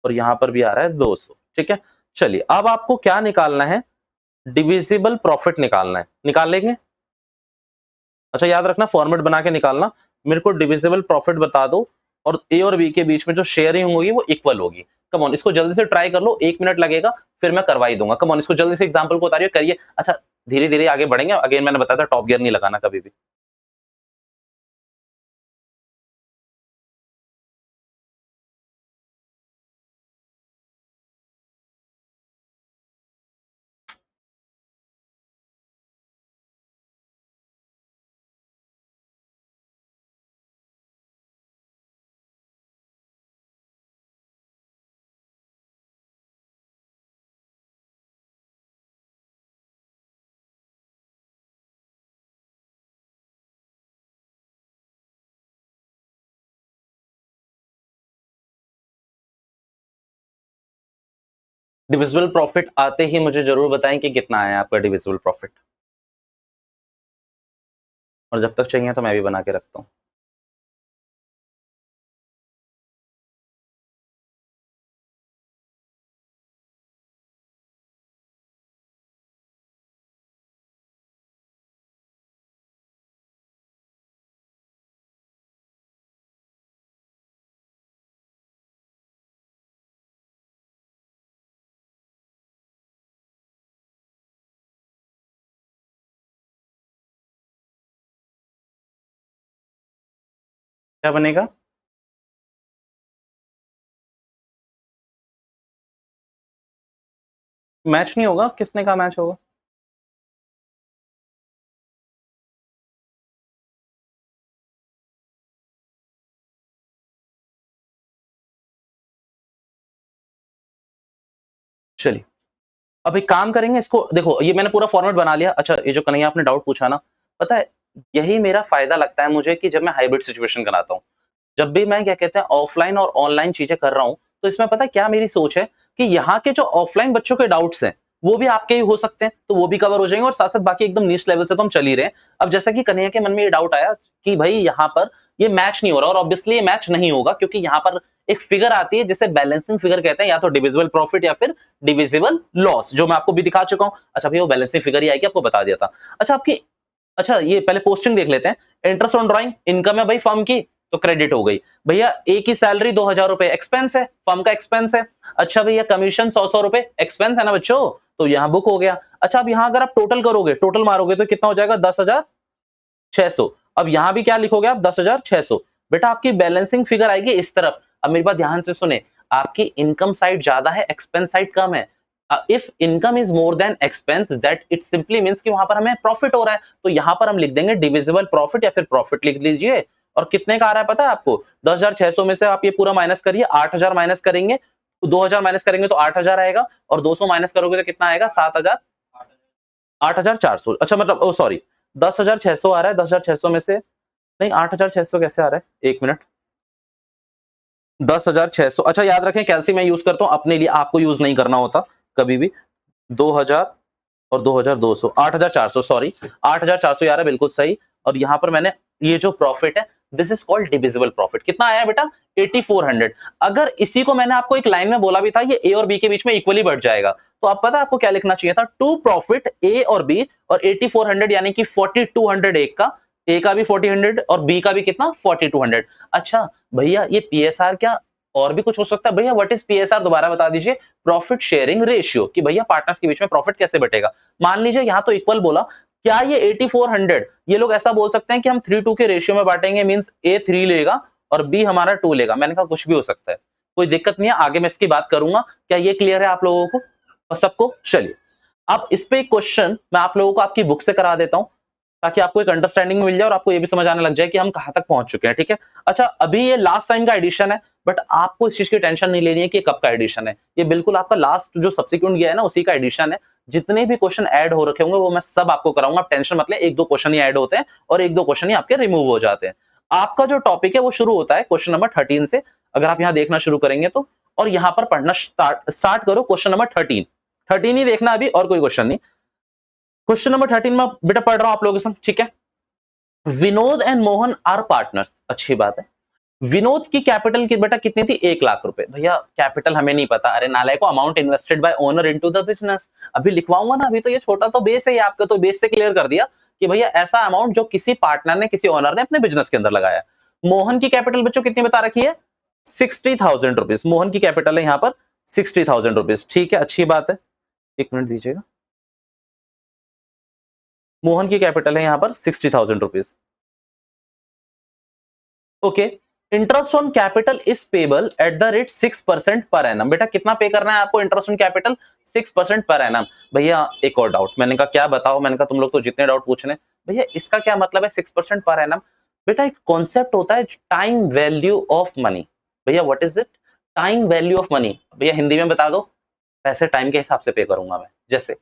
और यहां पर भी आ रहा है 200, ठीक है। चलिए अब आपको क्या निकालना है, डिविजिबल प्रॉफिट निकालना है, निकाल लेंगे। अच्छा याद रखना फॉर्मेट बना के निकालना, मेरे को डिविजिबल प्रॉफिट बता दो और ए और बी के बीच में जो शेयरिंग होगी वो इक्वल होगी। कम ऑन इसको जल्दी से ट्राई कर लो, 1 मिनट लगेगा फिर मैं करवा ही दूंगा। कम ऑन इसको जल्दी से एग्जांपल को उतारिए, करिए। अच्छा धीरे धीरे आगे बढ़ेंगे, अगेन मैंने बताया था टॉप गियर नहीं लगाना कभी भी। डिविजिबल प्रॉफिट आते ही मुझे जरूर बताएं कि कितना आया आपका डिविजिबल प्रॉफिट, और जब तक चाहिए तो मैं भी बना के रखता हूँ। क्या बनेगा? मैच नहीं होगा, किसने कहा मैच होगा? चलिए अब एक काम करेंगे, इसको देखो ये मैंने पूरा फॉर्मेट बना लिया। अच्छा ये जो कन्हैया आपने डाउट पूछा ना, पता है यही मेरा फायदा लगता है मुझे कि जब मैं हाइब्रिड सिचुएशन कराता हूँ, जब भी मैं क्या कहते हैं ऑफलाइन और ऑनलाइन चीजें कर रहा हूँ, तो इसमें पता है क्या मेरी सोच है कि यहाँ के जो ऑफलाइन बच्चों के डाउट्स हैं वो भी आपके ही हो सकते हैं, तो वो भी कवर हो जाएंगे और साथ साथ बाकी एकदम नीच लेवल से तो हम चल ही रहे हैं। अब जैसा कि कन्हैया के मन में ये डाउट आया कि भाई यहाँ पर ये मैच नहीं हो रहा, और ऑब्वियसली ये मैच नहीं होगा क्योंकि यहाँ पर एक फिगर आती है जिसे बैलेंसिंग फिगर कहते हैं, या तो डिविजिबल प्रॉफिट या फिर डिविजिबल लॉस, जो मैं आपको भी दिखा चुका हूँ। अच्छा भैया वो बैलेंसिंग फिगर ही आएगी, आपको बता दिया था। अच्छा आपकी, अच्छा ये पहले पोस्टिंग देख लेते हैं। इंटरेस्ट ऑन ड्राइंग इनकम है भाई फर्म की, तो क्रेडिट हो गई। भैया ए की सैलरी 2,000 रुपए एक्सपेंस है, फर्म का एक्सपेंस है। अच्छा भैया कमीशन 100 रुपए एक्सपेंस है ना बच्चों, तो यहाँ बुक हो गया। अच्छा अब यहाँ अगर आप टोटल करोगे, टोटल मारोगे तो कितना हो जाएगा, 10,600। अब यहाँ भी क्या लिखोगे आप, 10,600। बेटा आपकी बैलेंसिंग फिगर आएगी इस तरफ। अब मेरी बात ध्यान से सुने, आपकी इनकम साइड ज्यादा है, एक्सपेंस साइड कम है। If income is more than expense, that it simply means कि वहां पर हमें प्रॉफिट हो रहा है, तो यहां पर हम लिख देंगे डिविजिबल प्रॉफिट या फिर प्रॉफिट लिख लीजिए। और कितने का आ रहा है पता है आपको, 10,600 में से आप ये पूरा माइनस करिए, 8,000 माइनस करेंगे तो 2,000 माइनस करेंगे तो 8,000 आएगा, और 200 माइनस करोगे तो कितना आएगा, 7,000, 8,400। अच्छा मतलब ओ सॉरी, 10,600 आ रहा है, 10,600 में से नहीं, 8,600 कैसे आ रहा है, 1 मिनट। 10,600, अच्छा याद रखें कैलसी मैं यूज करता हूं अपने लिए, आपको यूज नहीं करना होता कभी भी। 2,000 और 2,200, 8,400, सॉरी 8,400 यार है बिल्कुल सही। और यहाँ पर मैंने ये जो प्रॉफिट है this is called divisible profit. कितना आया बेटा 8400। अगर इसी को मैंने आपको एक लाइन में बोला भी था ये ए और बी के बीच में इक्वली बढ़ जाएगा, तो आप पता है आपको क्या लिखना चाहिए था, टू प्रॉफिट ए और बी, और 8400 यानी कि 4200 एक का, ए का भी 4000 और बी का भी कितना 4200। अच्छा भैया ये पीएसआर क्या और भी कुछ हो सकता है? भैया व्हाट इज पीएसआर दोबारा बता दीजिए। प्रॉफिट शेयरिंग रेशियो, कि भैया पार्टनर्स के बीच में प्रॉफिट कैसे बटेगा। मान लीजिए यहां तो इक्वल बोला, क्या ये 8400 ये लोग ऐसा बोल सकते हैं कि हम 3:2 के रेशियो में बांटेंगे, मींस ए 3 लेगा और बी हमारा 2 लेगा। मैंने कहा कुछ भी हो सकता है, कोई दिक्कत नहीं है, आगे मैं इसकी बात करूंगा। क्या ये क्लियर है आप लोगों को और सबको? चलिए अब इस पे एक क्वेश्चन मैं आप लोगों को आपकी बुक से करा देता हूं, ताकि आपको एक अंडरस्टैंडिंग मिल जाए और आपको ये भी समझ आने लग जाए कि हम कहां तक पहुंच चुके हैं। ठीक है, अच्छा अभी ये लास्ट टाइम का एडिशन है, बट आपको इस चीज की टेंशन नहीं लेनी है कि कब का एडिशन है। ये बिल्कुल आपका लास्ट जो सब्सिक्वेंट गया है ना उसी का एडिशन है। जितने भी क्वेश्चन ऐड हो रखे होंगे वो मैं सब आपको कराऊंगा, आप टेंशन मत लें। एक दो क्वेश्चन ही ऐड होते हैं और एक दो क्वेश्चन ही आपके रिमूव हो जाते हैं। आपका जो टॉपिक है वो शुरू होता है क्वेश्चन नंबर 13 से, अगर आप यहाँ देखना शुरू करेंगे तो, और यहाँ पर पढ़ना स्टार्ट करो क्वेश्चन नंबर 13 ही देखना अभी, और कोई क्वेश्चन नहीं। क्वेश्चन नंबर 13 में बेटा पढ़ रहा हूं आप लोगों के संग, ठीक है। Vinod and Mohan are partners, अच्छी बात है। विनोद की कैपिटल की बेटा कितनी थी 1 लाख रुपए। भैया कैपिटल हमें नहीं पता, अरे नालायक को, amount invested bye owner into the business अभी लिखवाऊंगा ना, अभी तो ये छोटा तो बेस है, ये आपका तो बेस से क्लियर कर दिया कि भैया ऐसा अमाउंट जो किसी पार्टनर ने, किसी ओनर ने अपने बिजनेस के अंदर लगाया। मोहन की कैपिटल बच्चों कितनी बता रखी है 60,000 रुपीज। मोहन की कैपिटल है यहाँ पर 60,000 रुपीज, ठीक है, अच्छी बात है। एक मिनट दीजिएगा, मोहन की कैपिटल है यहाँ पर 60,000 rupees. Okay, interest on capital is payable at the rate 6% per annum. बेटा कितना पे करना है आपको interest on capital 6% per annum. भैया एक और डाउट, मैंने कहा क्या बताओ, मैंने कहा तुम लोग तो जितने डाउट पूछ रहे हैं, भैया इसका क्या मतलब है 6% पर एनम। बेटा एक कॉन्सेप्ट होता है टाइम वैल्यू ऑफ मनी। भैया what is it, time value of money. भैया हिंदी में बता दो, पैसे टाइम के हिसाब से पे करूंगा मैं। जैसे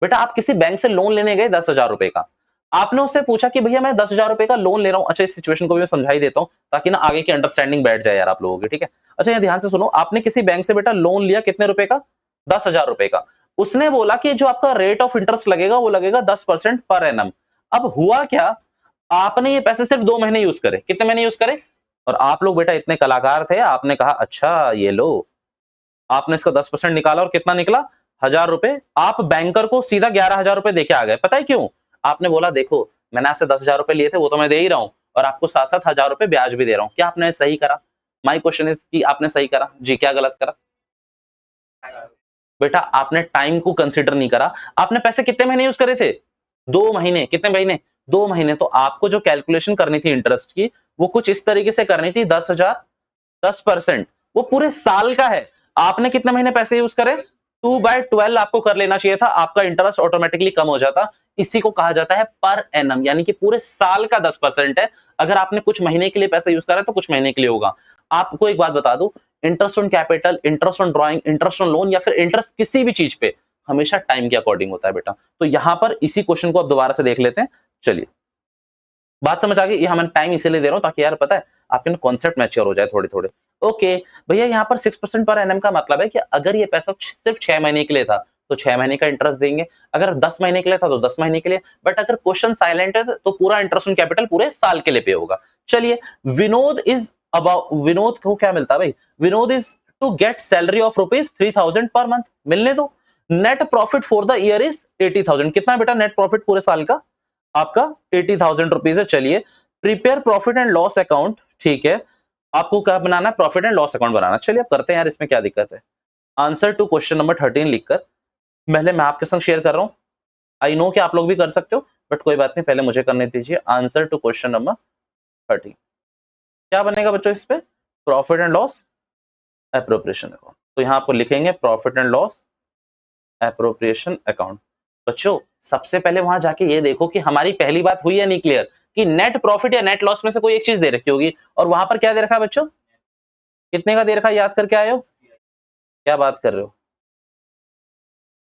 बेटा आप किसी बैंक से लोन लेने गए 10,000 रुपए का, आपने उससे पूछा कि भैया मैं 10,000 रुपए का लोन ले रहा हूं। अच्छा इस सिचुएशन को भी मैं समझा ही देता हूं ताकि ना आगे की अंडरस्टैंडिंग बैठ जाए यार आप लोगों की, ठीक है। अच्छा यहाँ ध्यान से सुनो, आपने किसी बैंक से बेटा लोन लिया कितने रुपए का 10,000 रुपए का। उसने बोला कि जो आपका रेट ऑफ इंटरेस्ट लगेगा वो लगेगा 10% पर एनम। अब हुआ क्या, आपने ये पैसे सिर्फ 2 महीने यूज करे। कितने महीने यूज करे? और आप लोग बेटा इतने कलाकार थे, आपने कहा अच्छा ये लो, आपने इसका 10% निकाला और कितना निकला 1,000 रुपए। आप बैंकर को सीधा 11,000 रुपए देके आ गए। पता है क्यों? आपने बोला देखो मैंने आपसे 10,000 रुपए लिए थे वो तो मैं दे ही रहा हूं, और आपको साथ साथ 1,000 रुपए ब्याज भी दे रहा हूं। क्या आपने सही करा? माई क्वेश्चन इज कि आपने सही करा जी, क्या गलत करा? बेटा आपने टाइम को कंसिडर नहीं करा। आपने पैसे कितने महीने यूज करे थे 2 महीने। कितने महीने? 2 महीने। तो आपको जो कैलकुलेशन करनी थी इंटरेस्ट की वो कुछ इस तरीके से करनी थी, 10,000 10%, वो पूरे साल का है। आपने कितने महीने पैसे यूज करे 2/12 आपको कर लेना चाहिए था, आपका इंटरेस्ट ऑटोमेटिकली कम हो जाता। इसी को कहा जाता है पर एनम, यानी कि पूरे साल का 10% है। अगर आपने कुछ महीने के लिए पैसे यूज करा तो कुछ महीने के लिए होगा। आपको एक बात बता दूं, interest on capital, interest on drawing, interest on loan या फिर इंटरेस्ट किसी भी चीज पे हमेशा टाइम के अकॉर्डिंग होता है बेटा। तो यहां पर इसी क्वेश्चन को अब दोबारा से देख लेते हैं। चलिए बात समझ आ गई, ये हम टाइम इसीलिए दे रहा हूं ताकि यार पता है आपके ना कॉन्सेप्ट मैच्योर हो जाए थोड़े थोड़े। ओके भैया यहाँ पर 6% पर एनम का मतलब है कि अगर ये पैसा सिर्फ 6 महीने के लिए था तो 6 महीने का इंटरेस्ट देंगे, अगर 10 महीने के लिए था तो 10 महीने के लिए, बट अगर क्वेश्चन साइलेंट है तो पूरा इंटरेस्ट ऑन कैपिटल पूरे साल के लिए पे होगा। चलिए विनोद को क्या मिलता है भाई, Vinod is to get salary of ₹3,000 per month, मिलने दो। Net profit for the year is 80,000। कितना बेटा नेट प्रॉफिट पूरे साल का? आपका 80,000 रुपीज है। चलिए prepare profit and loss account, ठीक है, आपको क्या बनाना है प्रॉफिट एंड लॉस अकाउंट बनाना। चलिए अब करते हैं यार, इसमें क्या दिक्कत है। आंसर टू क्वेश्चन नंबर 13 लिखकर पहले मैं आपके संग शेयर कर रहा हूं। आई नो कि आप लोग भी कर सकते हो, बट कोई बात नहीं, पहले मुझे करने दीजिए। आंसर टू क्वेश्चन नंबर 13 क्या बनेगा बच्चों इस पे, profit and loss appropriation account. तो यहां आपको लिखेंगे profit and loss appropriation account. बच्चों सबसे पहले वहां जाके ये देखो कि हमारी पहली बात हुई है नहीं क्लियर, कि नेट प्रॉफिट या नेट लॉस में से कोई एक चीज दे रखी होगी, और वहां पर क्या दे रखा है बच्चों, कितने का दे रखा है, याद करके आए हो? क्या बात कर रहे हो?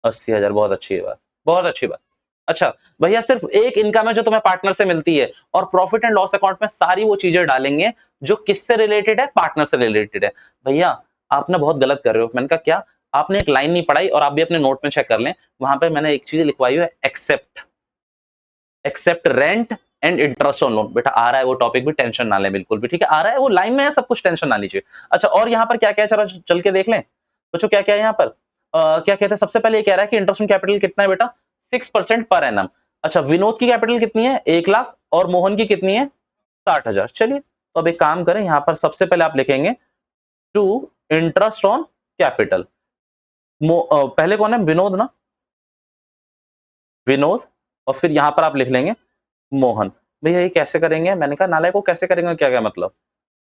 80,000। बहुत अच्छी बात, बहुत अच्छी बात। अच्छा भैया सिर्फ एक इनकम है जो तुम्हें पार्टनर से मिलती है, और प्रॉफिट एंड लॉस अकाउंट में सारी वो चीजें डालेंगे जो किससे रिलेटेड है, पार्टनर से रिलेटेड है। भैया आप ना बहुत गलत कर रहे हो। मैंने कहा क्या, आपने एक लाइन नहीं पढ़ाई, और आप भी अपने नोट में चेक कर लें, वहां पे मैंने एक चीज लिखवाई है, except rent and interest on loan. बेटा आ रहा है वो टॉपिक भी, टेंशन ना ले बिल्कुल भी, ठीक है, आ रहा है वो लाइन में है सब कुछ, टेंशन ना लीजिए। अच्छा और यहाँ पर क्या क्या है, चलो चल के देख लें बच्चों, क्या क्या है यहाँ पर। क्या कहते हैं, सबसे पहले ये कह रहा है कि इंटरेस्ट ऑन कैपिटल कितना है बेटा, 6% पर एनम। अच्छा विनोद की कैपिटल कितनी है, 1 लाख, और मोहन की कितनी है, 60,000। चलिए तो अब एक काम करें, यहाँ पर सबसे पहले आप लिखेंगे टू इंटरेस्ट ऑन कैपिटल। पहले कौन है, विनोद ना, विनोद, और फिर यहां पर आप लिख लेंगे मोहन। भैया ये कैसे करेंगे, मैंने कहा नालायक को कैसे करेंगे, क्या क्या मतलब,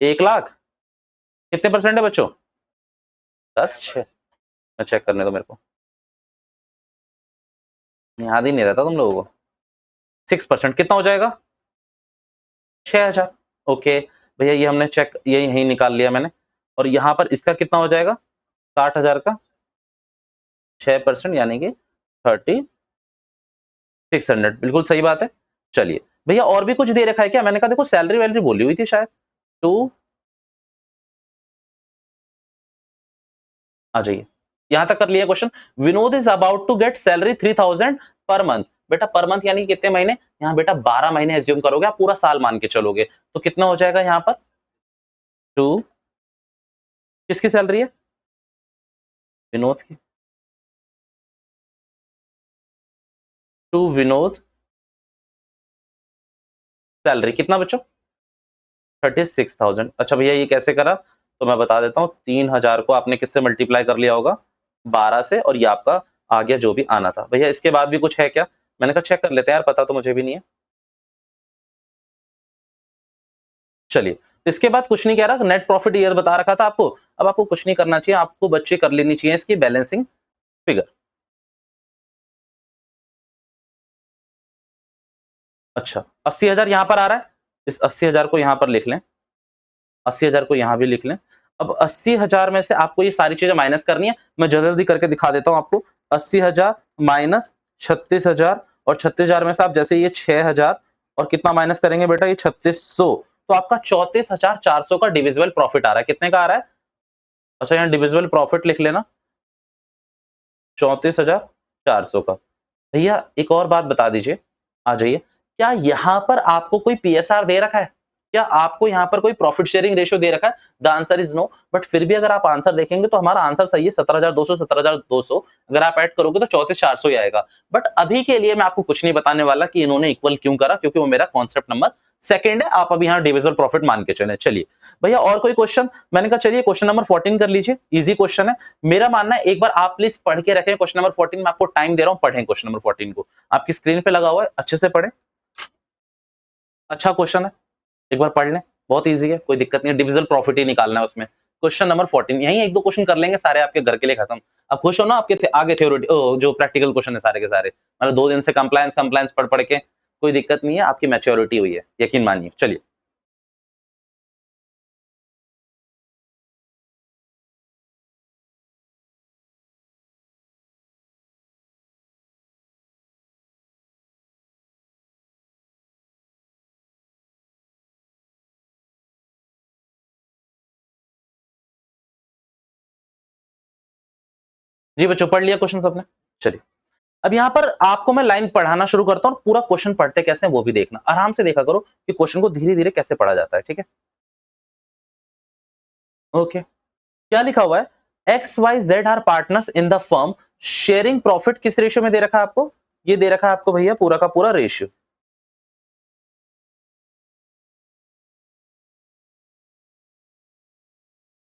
1 लाख कितने परसेंट है बच्चों, 10, 6, मैं चेक करने दो मेरे को, याद ही नहीं रहता तुम लोगों को। 6% कितना हो जाएगा, 6,000। ओके भैया ये हमने चेक, ये यही निकाल लिया मैंने, और यहाँ पर इसका कितना हो जाएगा, 60,000 का 6% यानी कि 3600, बिल्कुल सही बात है। चलिए भैया और भी कुछ दे रखा है क्या, मैंने कहा देखो सैलरी वैलरी बोली हुई थी शायद, टू, आ जाइए, यहां तक कर लिया question. Vinod is about to get salary 3,000 per month. बेटा पर मंथ यानी कितने महीने, यहाँ बेटा 12 महीने एज्यूम करोगे, आप पूरा साल मान के चलोगे, तो कितना हो जाएगा यहाँ पर, टू, किसकी सैलरी है, विनोद की, टू विनोद सैलरी कितना बच्चों, 36,000। अच्छा भैया ये कैसे करा, तो मैं बता देता हूँ, 3,000 को आपने किससे मल्टीप्लाई कर लिया होगा, 12 से, और ये आपका आ गया जो भी आना था। भैया इसके बाद भी कुछ है क्या, मैंने कहा चेक कर लेते हैं यार, पता तो मुझे भी नहीं है। चलिए इसके बाद कुछ नहीं कह रहा, नेट प्रॉफिट ईयर बता रखा था आपको, अब आपको कुछ नहीं करना चाहिए, आपको बच्चे कर लेनी चाहिए इसकी बैलेंसिंग फिगर। अच्छा 80,000 यहां पर आ रहा है, इस 80,000 को यहां पर लिख लें, 80,000 को यहां भी लिख लें। अब 80,000 में से आपको ये सारी चीजें माइनस करनी है, मैं जल्दी जल्दी करके दिखा देता हूं आपको। 80,000 माइनस 36,000, और 36,000 में से आप जैसे ये 6,000 और कितना माइनस करेंगे बेटा, ये 3600, तो आपका 34,400 का डिविजिबल प्रॉफिट आ रहा है। कितने का आ रहा है, अच्छा यहाँ डिविजिबल प्रॉफिट लिख लेना, 34,400 का। भैया एक और बात बता दीजिए, आ जाइए, क्या यहाँ पर आपको कोई पीएसआर दे रखा है, क्या आपको यहाँ पर कोई प्रॉफिट शेयरिंग रेशियो दे रखा है, the answer is no. But फिर भी अगर आप आंसर देखेंगे तो हमारा आंसर सही है, 17,200, 17,200, अगर आप ऐड करोगे तो 34,400 ही आएगा। बट अभी के लिए मैं आपको कुछ नहीं बताने वाला कि इन्होंने इक्वल क्यों करा, क्योंकि वो मेरा कॉन्सेप्ट नंबर सेकंड है, आप अभी यहाँ डिविजिबल प्रॉफिट मान के चले। चलिए भैया और कोई क्वेश्चन, मैंने कहा चलिए क्वेश्चन नंबर 14 कर लीजिए, इजी क्वेश्चन है। मेरा मानना है एक बार आप प्लीज पढ़ के रखें क्वेश्चन नंबर 14, मैं आपको टाइम दे रहा हूं, पढ़ें क्वेश्चन नंबर 14 को, आपकी स्क्रीन पे लगा हुआ है, अच्छे से पढ़ें, अच्छा क्वेश्चन है, एक बार पढ़ लें, बहुत इजी है, कोई दिक्कत नहीं है, डिविजिबल प्रॉफिट ही निकालना है उसमें। क्वेश्चन नंबर 14, यही एक दो क्वेश्चन कर लेंगे, सारे आपके घर के लिए खत्म। अब खुश हो ना, आपके आगे थ्योरी जो प्रैक्टिकल क्वेश्चन है सारे के सारे, मतलब 2 दिन से कंप्लायंस कंप्लायंस पढ़ पढ़ के कोई दिक्कत नहीं है, आपकी मैच्योरिटी हुई है, यकीन मानिए। चलिए जी बच्चों पढ़ लिया क्वेश्चन सबने, चलिए अब यहाँ पर आपको मैं लाइन पढ़ाना शुरू करता हूँ, पूरा क्वेश्चन पढ़ते कैसे हैं वो भी देखना, आराम से देखा करो कि क्वेश्चन को धीरे धीरे कैसे पढ़ा जाता है, ठीक है। ओके क्या लिखा हुआ है, X Y Z are partners in the firm, sharing profit किस रेशियो में दे रखा है आपको, ये दे रखा है आपको भैया पूरा का पूरा रेशियो,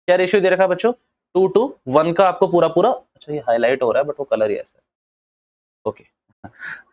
क्या रेशियो दे रखा है बच्चों, 2:1 का आपको पूरा पूरा, अच्छा ये हाईलाइट हो रहा है बट वो कलर ही ऐसा है, ओके।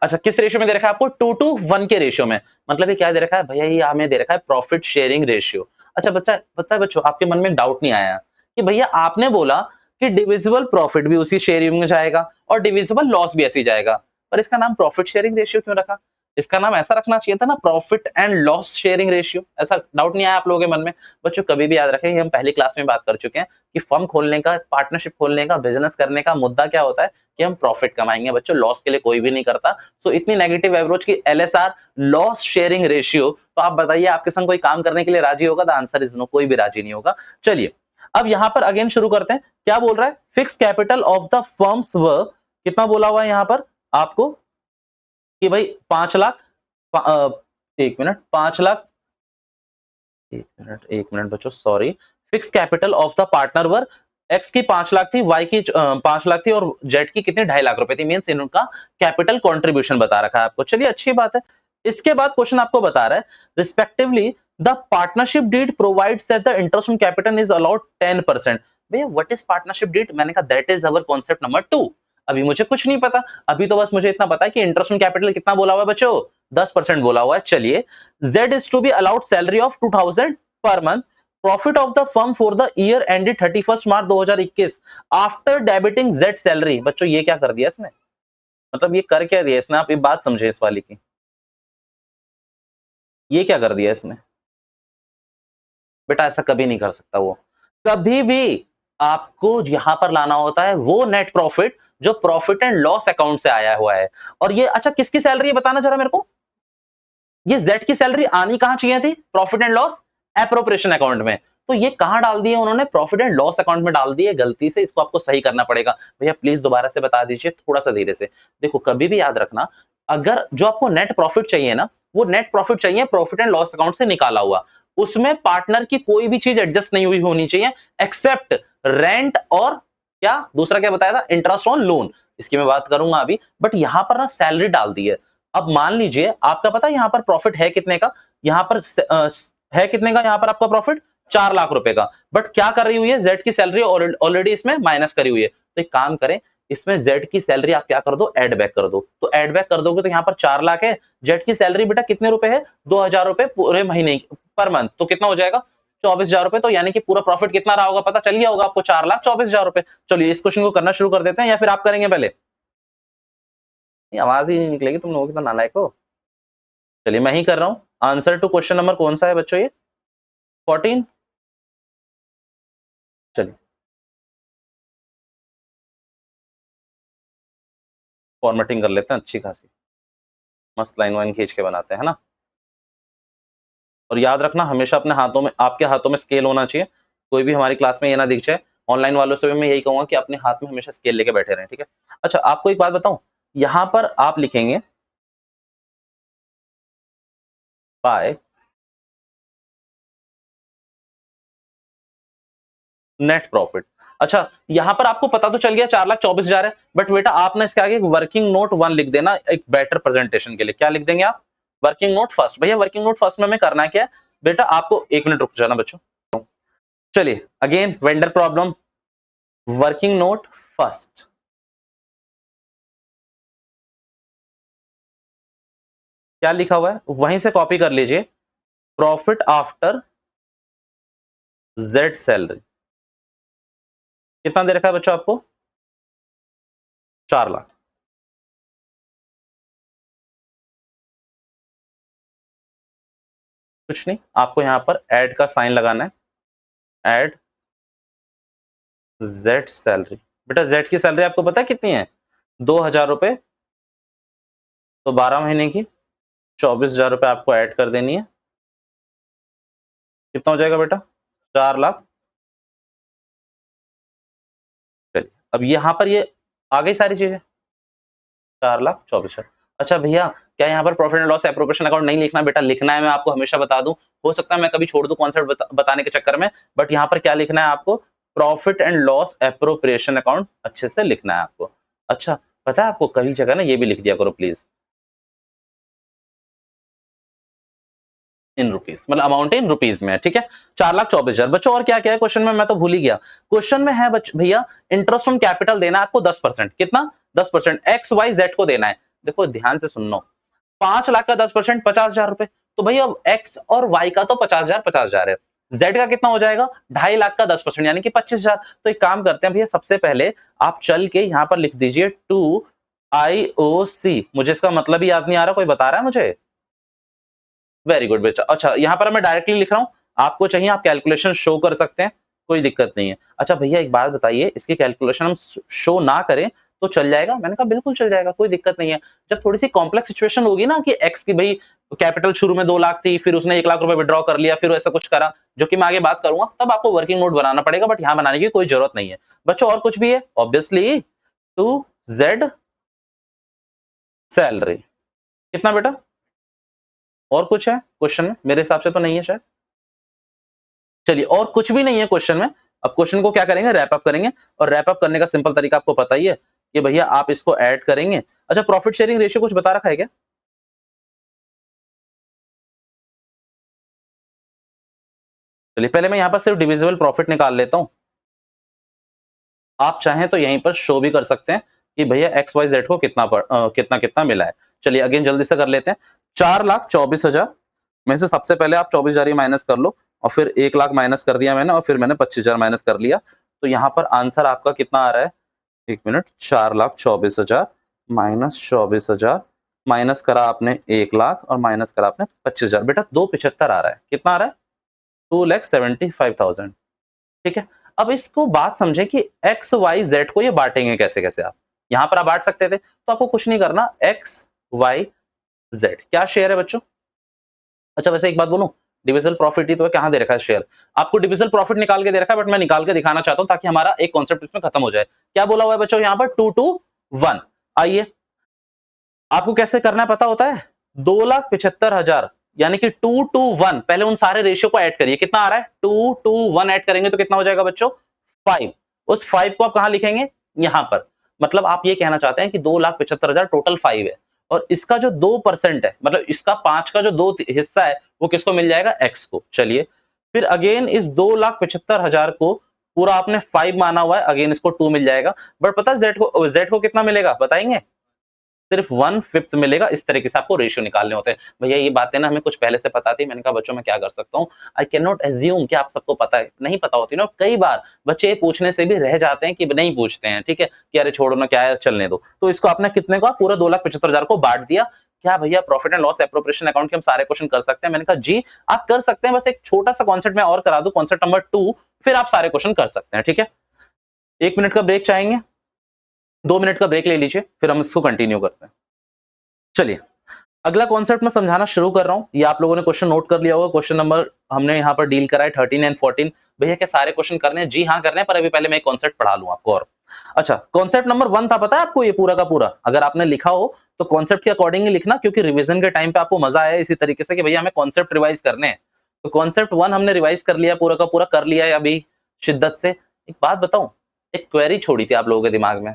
अच्छा किस रेशियो में दे रखा है आपको, 2:1 के रेशियो में, मतलब ये क्या दे रखा है भैया, ये हमें दे रखा है प्रॉफिट शेयरिंग रेशियो। अच्छा बच्चा पता है बच्चों, आपके मन में डाउट नहीं आया कि भैया आपने बोला कि डिविजिबल प्रॉफिट भी उसी शेयरिंग में जाएगा और डिविजिबल लॉस भी ऐसे ही जाएगा, पर इसका नाम प्रॉफिट शेयरिंग रेशियो क्यों रखा, इसका नाम ऐसा रखना चाहिए था ना, profit and loss sharing ratio. ऐसा डाउट नहीं आया आप लोगों के मन में, बच्चों कभी भी याद रखें, ये हम पहली क्लास में बात कर चुके हैं कि फर्म खोलने का, पार्टनरशिप खोलने का, बिजनेस करने का मुद्दा क्या होता है कि हम प्रॉफिट कमाएंगे बच्चों, लॉस के लिए कोई भी नहीं करता। सो इतनी नेगेटिव अप्रोच की एलएसआर, लॉस शेयरिंग रेशियो, तो आप बताइए आपके संग कोई काम करने के लिए राजी होगा, द आंसर इज नो, कोई भी राजी नहीं होगा। चलिए अब यहां पर अगेन शुरू करते हैं, क्या बोल रहा है, fix capital of the firms व, कितना बोला हुआ है यहां पर आपको कि भाई 5 लाख, एक मिनट, 5 लाख, एक मिनट बच्चों, sorry. Fix capital of the partner were x की 5 लाख थी, वाई की 5 लाख थी और जेड की कितनी 2.5 लाख रुपए थी। मींस इनका कैपिटल कंट्रीब्यूशन बता रखा है आपको। चलिए अच्छी बात है। इसके बाद क्वेश्चन आपको बता रहा है respectively the partnership deed provides that the interest on capital is allowed 10%। भैया व्हाट इज पार्टनरशिप डीड? मैंने कहा that is our concept number 2। अभी मुझे कुछ नहीं पता, अभी तो बस मुझे इतना पता है कि इंटरेस्ट ऑन कैपिटल कितना बोला हुआ है बच्चों, 10% बोला हुआ है। चलिए, Z is to be allowed salary of 2000 per month, profit of the firm for the year ended 31st March 2021 after debiting Z salary। बच्चों ये क्या कर दिया इसने, मतलब ये कर क्या दिया इसने, आप ये बात समझे इस वाली की, ये क्या कर दिया इसने? बेटा ऐसा कभी नहीं कर सकता वो, कभी भी आपको यहां पर लाना होता है वो नेट प्रॉफिट जो प्रॉफिट एंड लॉस अकाउंट से आया हुआ है। और ये अच्छा किसकी सैलरी है बताना जरा मेरे को, ये जेड की सैलरी आनी कहां चाहिए थी? Profit and loss appropriation account में। तो ये कहां डाल दिए उन्होंने? प्रॉफिट एंड लॉस अकाउंट में डाल दिए गलती से। इसको आपको सही करना पड़ेगा। भैया प्लीज दोबारा से बता दीजिए थोड़ा सा धीरे से। देखो कभी भी याद रखना, अगर जो आपको नेट प्रॉफिट चाहिए ना, वो नेट प्रॉफिट चाहिए प्रॉफिट एंड लॉस अकाउंट से निकाला हुआ। उसमें पार्टनर की कोई भी चीज एडजस्ट नहीं हुई होनी चाहिए एक्सेप्ट रेंट और क्या दूसरा क्या बताया था, इंटरेस्ट ऑन लोन। इसकी मैं बात करूंगा अभी, बट यहां पर ना सैलरी डाल दी है। अब मान लीजिए आपका पता है यहाँ पर प्रॉफिट है कितने का, यहाँ पर है कितने का, यहाँ पर आपका प्रॉफिट 4 लाख रुपए का। बट क्या कर रही हुई है, जेड की सैलरी ऑलरेडी इसमें माइनस करी हुई है। तो एक काम करें, इसमें जेड की सैलरी आप क्या कर दो, एड बैक कर दो। तो एड बैक कर दोगे तो यहाँ पर 4 लाख है, जेड की सैलरी बेटा कितने रुपए है, 2000 रुपए पूरे महीने पर मंथ। तो कितना हो जाएगा, 24,000 रुपए। तो यानी कि पूरा प्रॉफिट कितना रहा होगा पता चल गया होगा आपको, 4,24,000 रुपए। चलिए इस क्वेश्चन को करना शुरू कर देते हैं, या फिर आप करेंगे पहले? ये आवाज ही नहीं निकलेगी, तुम लोगों की तो नालायक हो। चलिए मैं ही कर रहा हूं। आंसर टू क्वेश्चन नंबर कौन सा है बच्चों, ये 14। चलिए फॉर्मेटिंग कर लेते हैं अच्छी खासी, मस्त लाइन वाइन खींच के बनाते हैं ना। और याद रखना हमेशा अपने हाथों में, आपके हाथों में स्केल होना चाहिए। कोई भी हमारी क्लास में ये ना दिख जाए। ऑनलाइन वालों से भी मैं यही कहूंगा कि अपने हाथ में हमेशा स्केल लेके बैठे रहें, ठीक है। अच्छा आपको एक बात बताऊं, यहां पर आप लिखेंगे बाय नेट प्रॉफिट। अच्छा यहां पर आपको पता तो चल गया 4,24,000 है, बट बेटा आप ना इसके आगे एक वर्किंग नोट 1 लिख देना, एक बेटर प्रेजेंटेशन के लिए। क्या लिख देंगे आप, वर्किंग नोट फर्स्ट। भैया वर्किंग नोट फर्स्ट में हमें करना क्या है बेटा, आपको एक मिनट रुक जाना बच्चों। चलिए again vendor problem, working node first. क्या लिखा हुआ है वहीं से कॉपी कर लीजिए, प्रॉफिट आफ्टर जेड सैलरी। कितना दे रखा है बच्चों आपको, 4 लाख। कुछ नहीं, आपको यहां पर ऐड का साइन लगाना है, ऐड जेड सैलरी। बेटा जेड की सैलरी आपको पता है कितनी है, 2,000 रुपए। तो 12 महीने की 24,000 रुपए आपको ऐड कर देनी है। कितना हो जाएगा बेटा, 4 लाख। चलिए अब यहां पर ये आ गई सारी चीजें, 4,24,000। अच्छा भैया क्या यहाँ पर profit and loss appropriation account नहीं लिखना? बेटा लिखना है, मैं आपको हमेशा बता दूं। हो सकता है मैं कभी छोड़ दूं कॉन्सेप्ट बताने के चक्कर में, बट यहाँ पर क्या लिखना है आपको, profit and loss appropriation account अच्छे से लिखना है आपको। अच्छा पता है आपको कई जगह ना ये भी लिख दिया करो प्लीज, इन रुपीज, मतलब अमाउंट इन रुपीज में, ठीक है। 4,24,000 बच्चों। और क्या क्या है क्वेश्चन में, मैं तो भूल ही गया। क्वेश्चन में है भैया इंटरेस्ट ऑन कैपिटल देना है आपको 10%। कितना, 10% एक्स वाई जेड को देना है। देखो ध्यान से सुन लो, 5 लाख का 10% 50,000 रुपए। तो भैया एक्स और वाई का तो 50,000 50,000 है, जेड का कितना हो जाएगा, 2.5 लाख का 10% यानी कि 25,000। तो एक काम करते हैं भैया, सबसे पहले आप चल के यहां पर लिख दीजिए 2IOC। मुझे इसका मतलब ही याद नहीं आ रहा, कोई बता रहा है मुझे? वेरी गुड बेटा। अच्छा यहाँ पर मैं डायरेक्टली लिख रहा हूँ, आपको चाहिए आप कैलकुलेशन शो कर सकते हैं, कोई दिक्कत नहीं है। अच्छा भैया एक बात बताइए, इसकी कैलकुलेशन हम शो ना करें तो चल जाएगा? मैंने कहा बिल्कुल चल जाएगा, कोई दिक्कत नहीं है। जब थोड़ी सी कॉम्प्लेक्स सिचुएशन होगी ना कि एक्स की भाई कैपिटल शुरू में 2 लाख थी, फिर उसने 1 लाख रुपए विड्रॉ कर लिया, फिर ऐसा कुछ करा जो कि मैं आगे बात करूंगा, तब आपको वर्किंग नोट बनाना पड़ेगा, बट यहाँ बनाने की कोई जरूरत नहीं है बच्चों। और कुछ भी है ऑब्वियसली, टू जेड सैलरी कितना बेटा, और कुछ है क्वेश्चन में? मेरे हिसाब से तो नहीं है शायद। चलिए, और कुछ भी नहीं है क्वेश्चन में। अब क्वेश्चन को क्या करेंगे, रैप अप करेंगे, और रैप अप करने का सिंपल तरीका आपको पता ही है कि भैया आप इसको ऐड करेंगे। अच्छा, प्रॉफिट शेयरिंग रेशियो कुछ बता रखा है क्या? चलिए, पहले मैं यहाँ पर सिर्फ डिविजिबल प्रॉफिट निकाल लेता हूँ। आप चाहें तो यहीं पर शो भी कर सकते हैं कि भैया एक्स वाई जेड को कितना कितना मिला है। चलिए अगेन जल्दी से कर लेते हैं। 4,24,000 में से सबसे पहले आप 24,000 ही माइनस कर लो, और फिर 1,00,000 माइनस कर दिया मैंने, और फिर मैंने 25,000 माइनस कर लिया। तो यहाँ पर आंसर आपका कितना आ रहा है? 1 मिनट, 4,24,000 माइनस 24,000, माइनस करा आपने 1,00,000 और माइनस करा आपने 25,000। बेटा 275 आ रहा है। कितना आ रहा है? 2,75,000। ठीक है। अब इसको बात समझे कि एक्स वाई जेड को ये बांटेंगे कैसे कैसे। आप यहां पर आप बांट सकते थे, तो आपको कुछ नहीं करना, एक्स वाई जेड क्या शेयर है बच्चों? अच्छा वैसे एक बात बोलूं, डिविजिबल प्रॉफिट ही तो है, कहां दे रखा है शेयर? आपको डिविजिबल प्रॉफिट निकाल के दे रखा है, बट मैं निकाल के दिखाना चाहता हूं ताकि हमारा एक कॉन्सेप्ट इसमें खत्म हो जाए। क्या बोला हुआ है बच्चों यहाँ पर? 2 to 1। आइए, आपको कैसे करना है पता होता है? 2,75,000 यानी कि 2 to 1। पहले उन सारे रेशियो को ऐड करिए, कितना आ रहा है? 2 to 1 ऐड करेंगे तो कितना हो जाएगा बच्चों? 5। उस 5 को आप कहां लिखेंगे? यहां पर। मतलब आप ये कहना चाहते हैं कि 2,75,000 टोटल 5 है, और इसका जो 2% है, मतलब इसका 5 का जो 2 हिस्सा है, वो किसको मिल जाएगा? एक्स को। चलिए, फिर अगेन इस 2,75,000 को पूरा आपने 5 माना हुआ है, अगेन इसको 2 मिल जाएगा। बट पता है जेड को कितना मिलेगा बताएंगे? सिर्फ 1/5 मिलेगा। इस तरीके से आपको रेशियो निकालने होते हैं। भैया ये बातें ना हमें कुछ पहले से पता थी। मैंने कहा बच्चों मैं क्या कर सकता हूँ, आई कैन नॉट एज्यूम कि आप सबको पता है, नहीं पता होती ना। कई बार बच्चे ये पूछने से भी रह जाते हैं कि नहीं पूछते हैं, ठीक है, कि अरे छोड़ो ना, क्या है, चलने दो। तो इसको आपने कितने का, पूरा 2,75,000 को बांट दिया। क्या भैया profit and loss appropriation account के हम सारे क्वेश्चन कर सकते हैं? मैंने कहा जी आप कर सकते हैं, बस एक छोटा सा कॉन्सेप्ट मैं और करा दूं, कॉन्सेप्ट नंबर 2, फिर आप सारे क्वेश्चन कर सकते हैं। ठीक है, 1 मिनट का ब्रेक चाहेंगे? 2 मिनट का ब्रेक ले लीजिए, फिर हम इसको कंटिन्यू करते हैं। चलिए, अगला कॉन्सेप्ट मैं समझाना शुरू कर रहा हूं। ये आप लोगों ने क्वेश्चन नोट कर लिया होगा। क्वेश्चन नंबर हमने यहाँ पर डील करा है 13 एंड 14। भैया क्या सारे क्वेश्चन करने हैं? जी हाँ करने हैं, पर अभी पहले मैं एक कॉन्सेप्ट पढ़ा लूं आपको। और अच्छा, कॉन्सेप्ट नंबर 1 था पता है आपको? ये पूरा का पूरा अगर आपने लिखा हो तो कॉन्सेप्ट के अकॉर्डिंग ही लिखना, क्योंकि रिवीजन के टाइम पे आपको मजा आया इसी तरीके से कि भैया हमें कॉन्सेप्ट रिवाइज करने हैं। तो कॉन्सेप्ट 1 हमने रिवाइज कर लिया, पूरा का पूरा कर लिया है अभी शिद्दत से। एक बात बताऊं, एक क्वेरी छोड़ी थी आप लोगों के दिमाग में,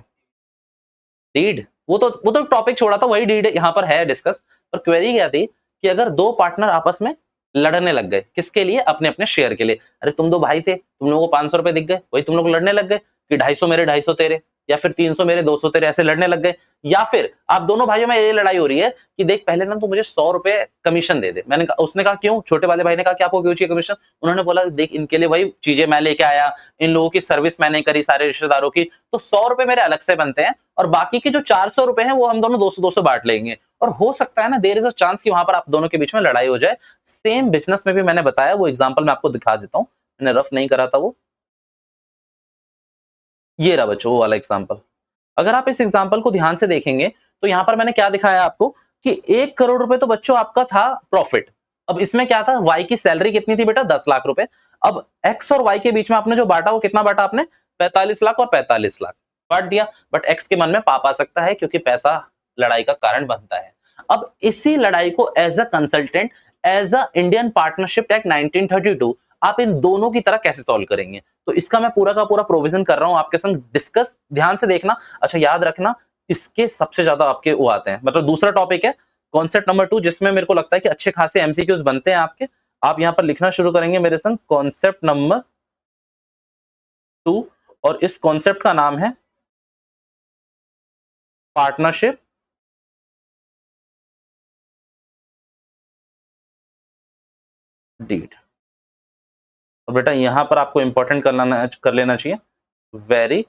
डीड। वो तो टॉपिक छोड़ा था, वही डीड यहाँ पर है डिस्कस। पर क्वेरी क्या थी कि अगर दो पार्टनर आपस में लड़ने लग गए, किसके लिए? अपने अपने शेयर के लिए। अरे तुम दो भाई थे, तुम लोगों को 500 रुपए दिख गए, वही तुम लोग लड़ने लग गए कि 250 मेरे 250 तेरे, या फिर 300 मेरे 200 तेरे, ऐसे लड़ने लग गए। या फिर आप दोनों भाइयों में ये लड़ाई हो रही है कि देख पहले ना तू मुझे 100 रुपए कमीशन दे दे। उसने कहा क्यों? छोटे वाले भाई ने कहा कि आपको क्यों चाहिए कमीशन? उन्होंने बोला देख इनके लिए वही चीजें मैं लेके आया, इन लोगों की सर्विस मैंने करी, सारे रिश्तेदारों की, तो 100 रुपए मेरे अलग से बनते हैं, और बाकी के जो 400 रुपए हैं वो हम दोनों 200-200 बांट लेंगे। और हो सकता है ना, देयर इज अ चांस कि वहां पर आप दोनों के बीच में लड़ाई हो जाए। सेम बिजनेस में भी मैंने बताया, वो एग्जांपल मैं आपको दिखा देता हूं। मैंने रफ नहीं करा था वो, ये रहा बच्चों वो वाला एग्जांपल। अगर आप इस एग्जांपल को ध्यान से देखेंगे तो यहाँ पर मैंने क्या दिखाया आपको कि 1 करोड़ रुपए तो बच्चों आपका था प्रॉफिट। अब इसमें क्या था? वाई की सैलरी कितनी थी बेटा? 10 लाख रुपए। अब एक्स और वाई के बीच में आपने जो बांटा वो कितना बांटा आपने? 45 लाख और 45 लाख बांट दिया। बट एक्स के मन में पाप आ सकता है, क्योंकि पैसा लड़ाई का कारण बनता है। अब इसी लड़ाई को as a consultant, as a Indian partnership act 1932, आप इन दोनों की तरह कैसे सॉल्व करेंगे? तो इसका मैं पूरा का पूरा प्रोविजन कर रहा हूं आपके संग डिस्कस, ध्यान से देखना। अच्छा याद रखना, इसके सबसे ज्यादा आपके वो आते हैं, मतलब दूसरा टॉपिक है कॉन्सेप्ट नंबर 2, जिसमें मेरे को लगता है कि अच्छे खासे एमसीक्यूज बनते हैं आपके। आप यहां पर लिखना शुरू करेंगे मेरे संग, कॉन्सेप्ट नंबर 2, और इस कॉन्सेप्ट का नाम है पार्टनरशिप डीड। और बेटा यहां पर आपको इंपॉर्टेंट कर लेना चाहिए, वेरी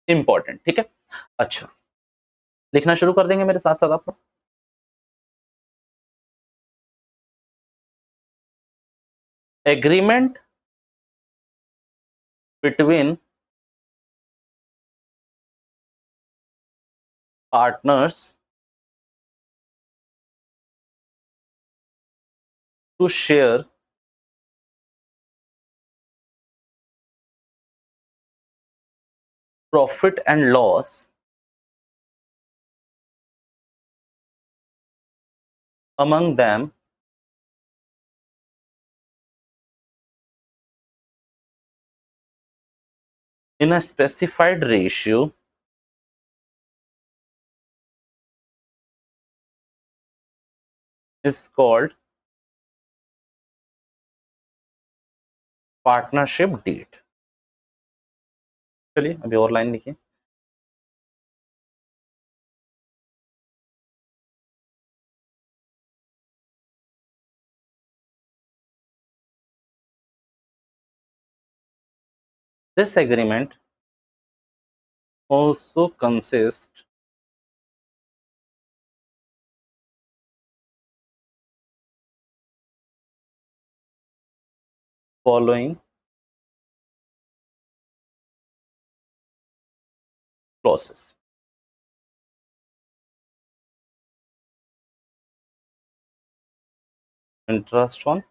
इंपॉर्टेंट। ठीक है, अच्छा लिखना शुरू कर देंगे मेरे साथ साथ आप। Agreement between partners to share profit and loss among them in a specified ratio is called partnership deed. चलिए अभी और लाइन लिखिए। This agreement also consists following clauses: interest on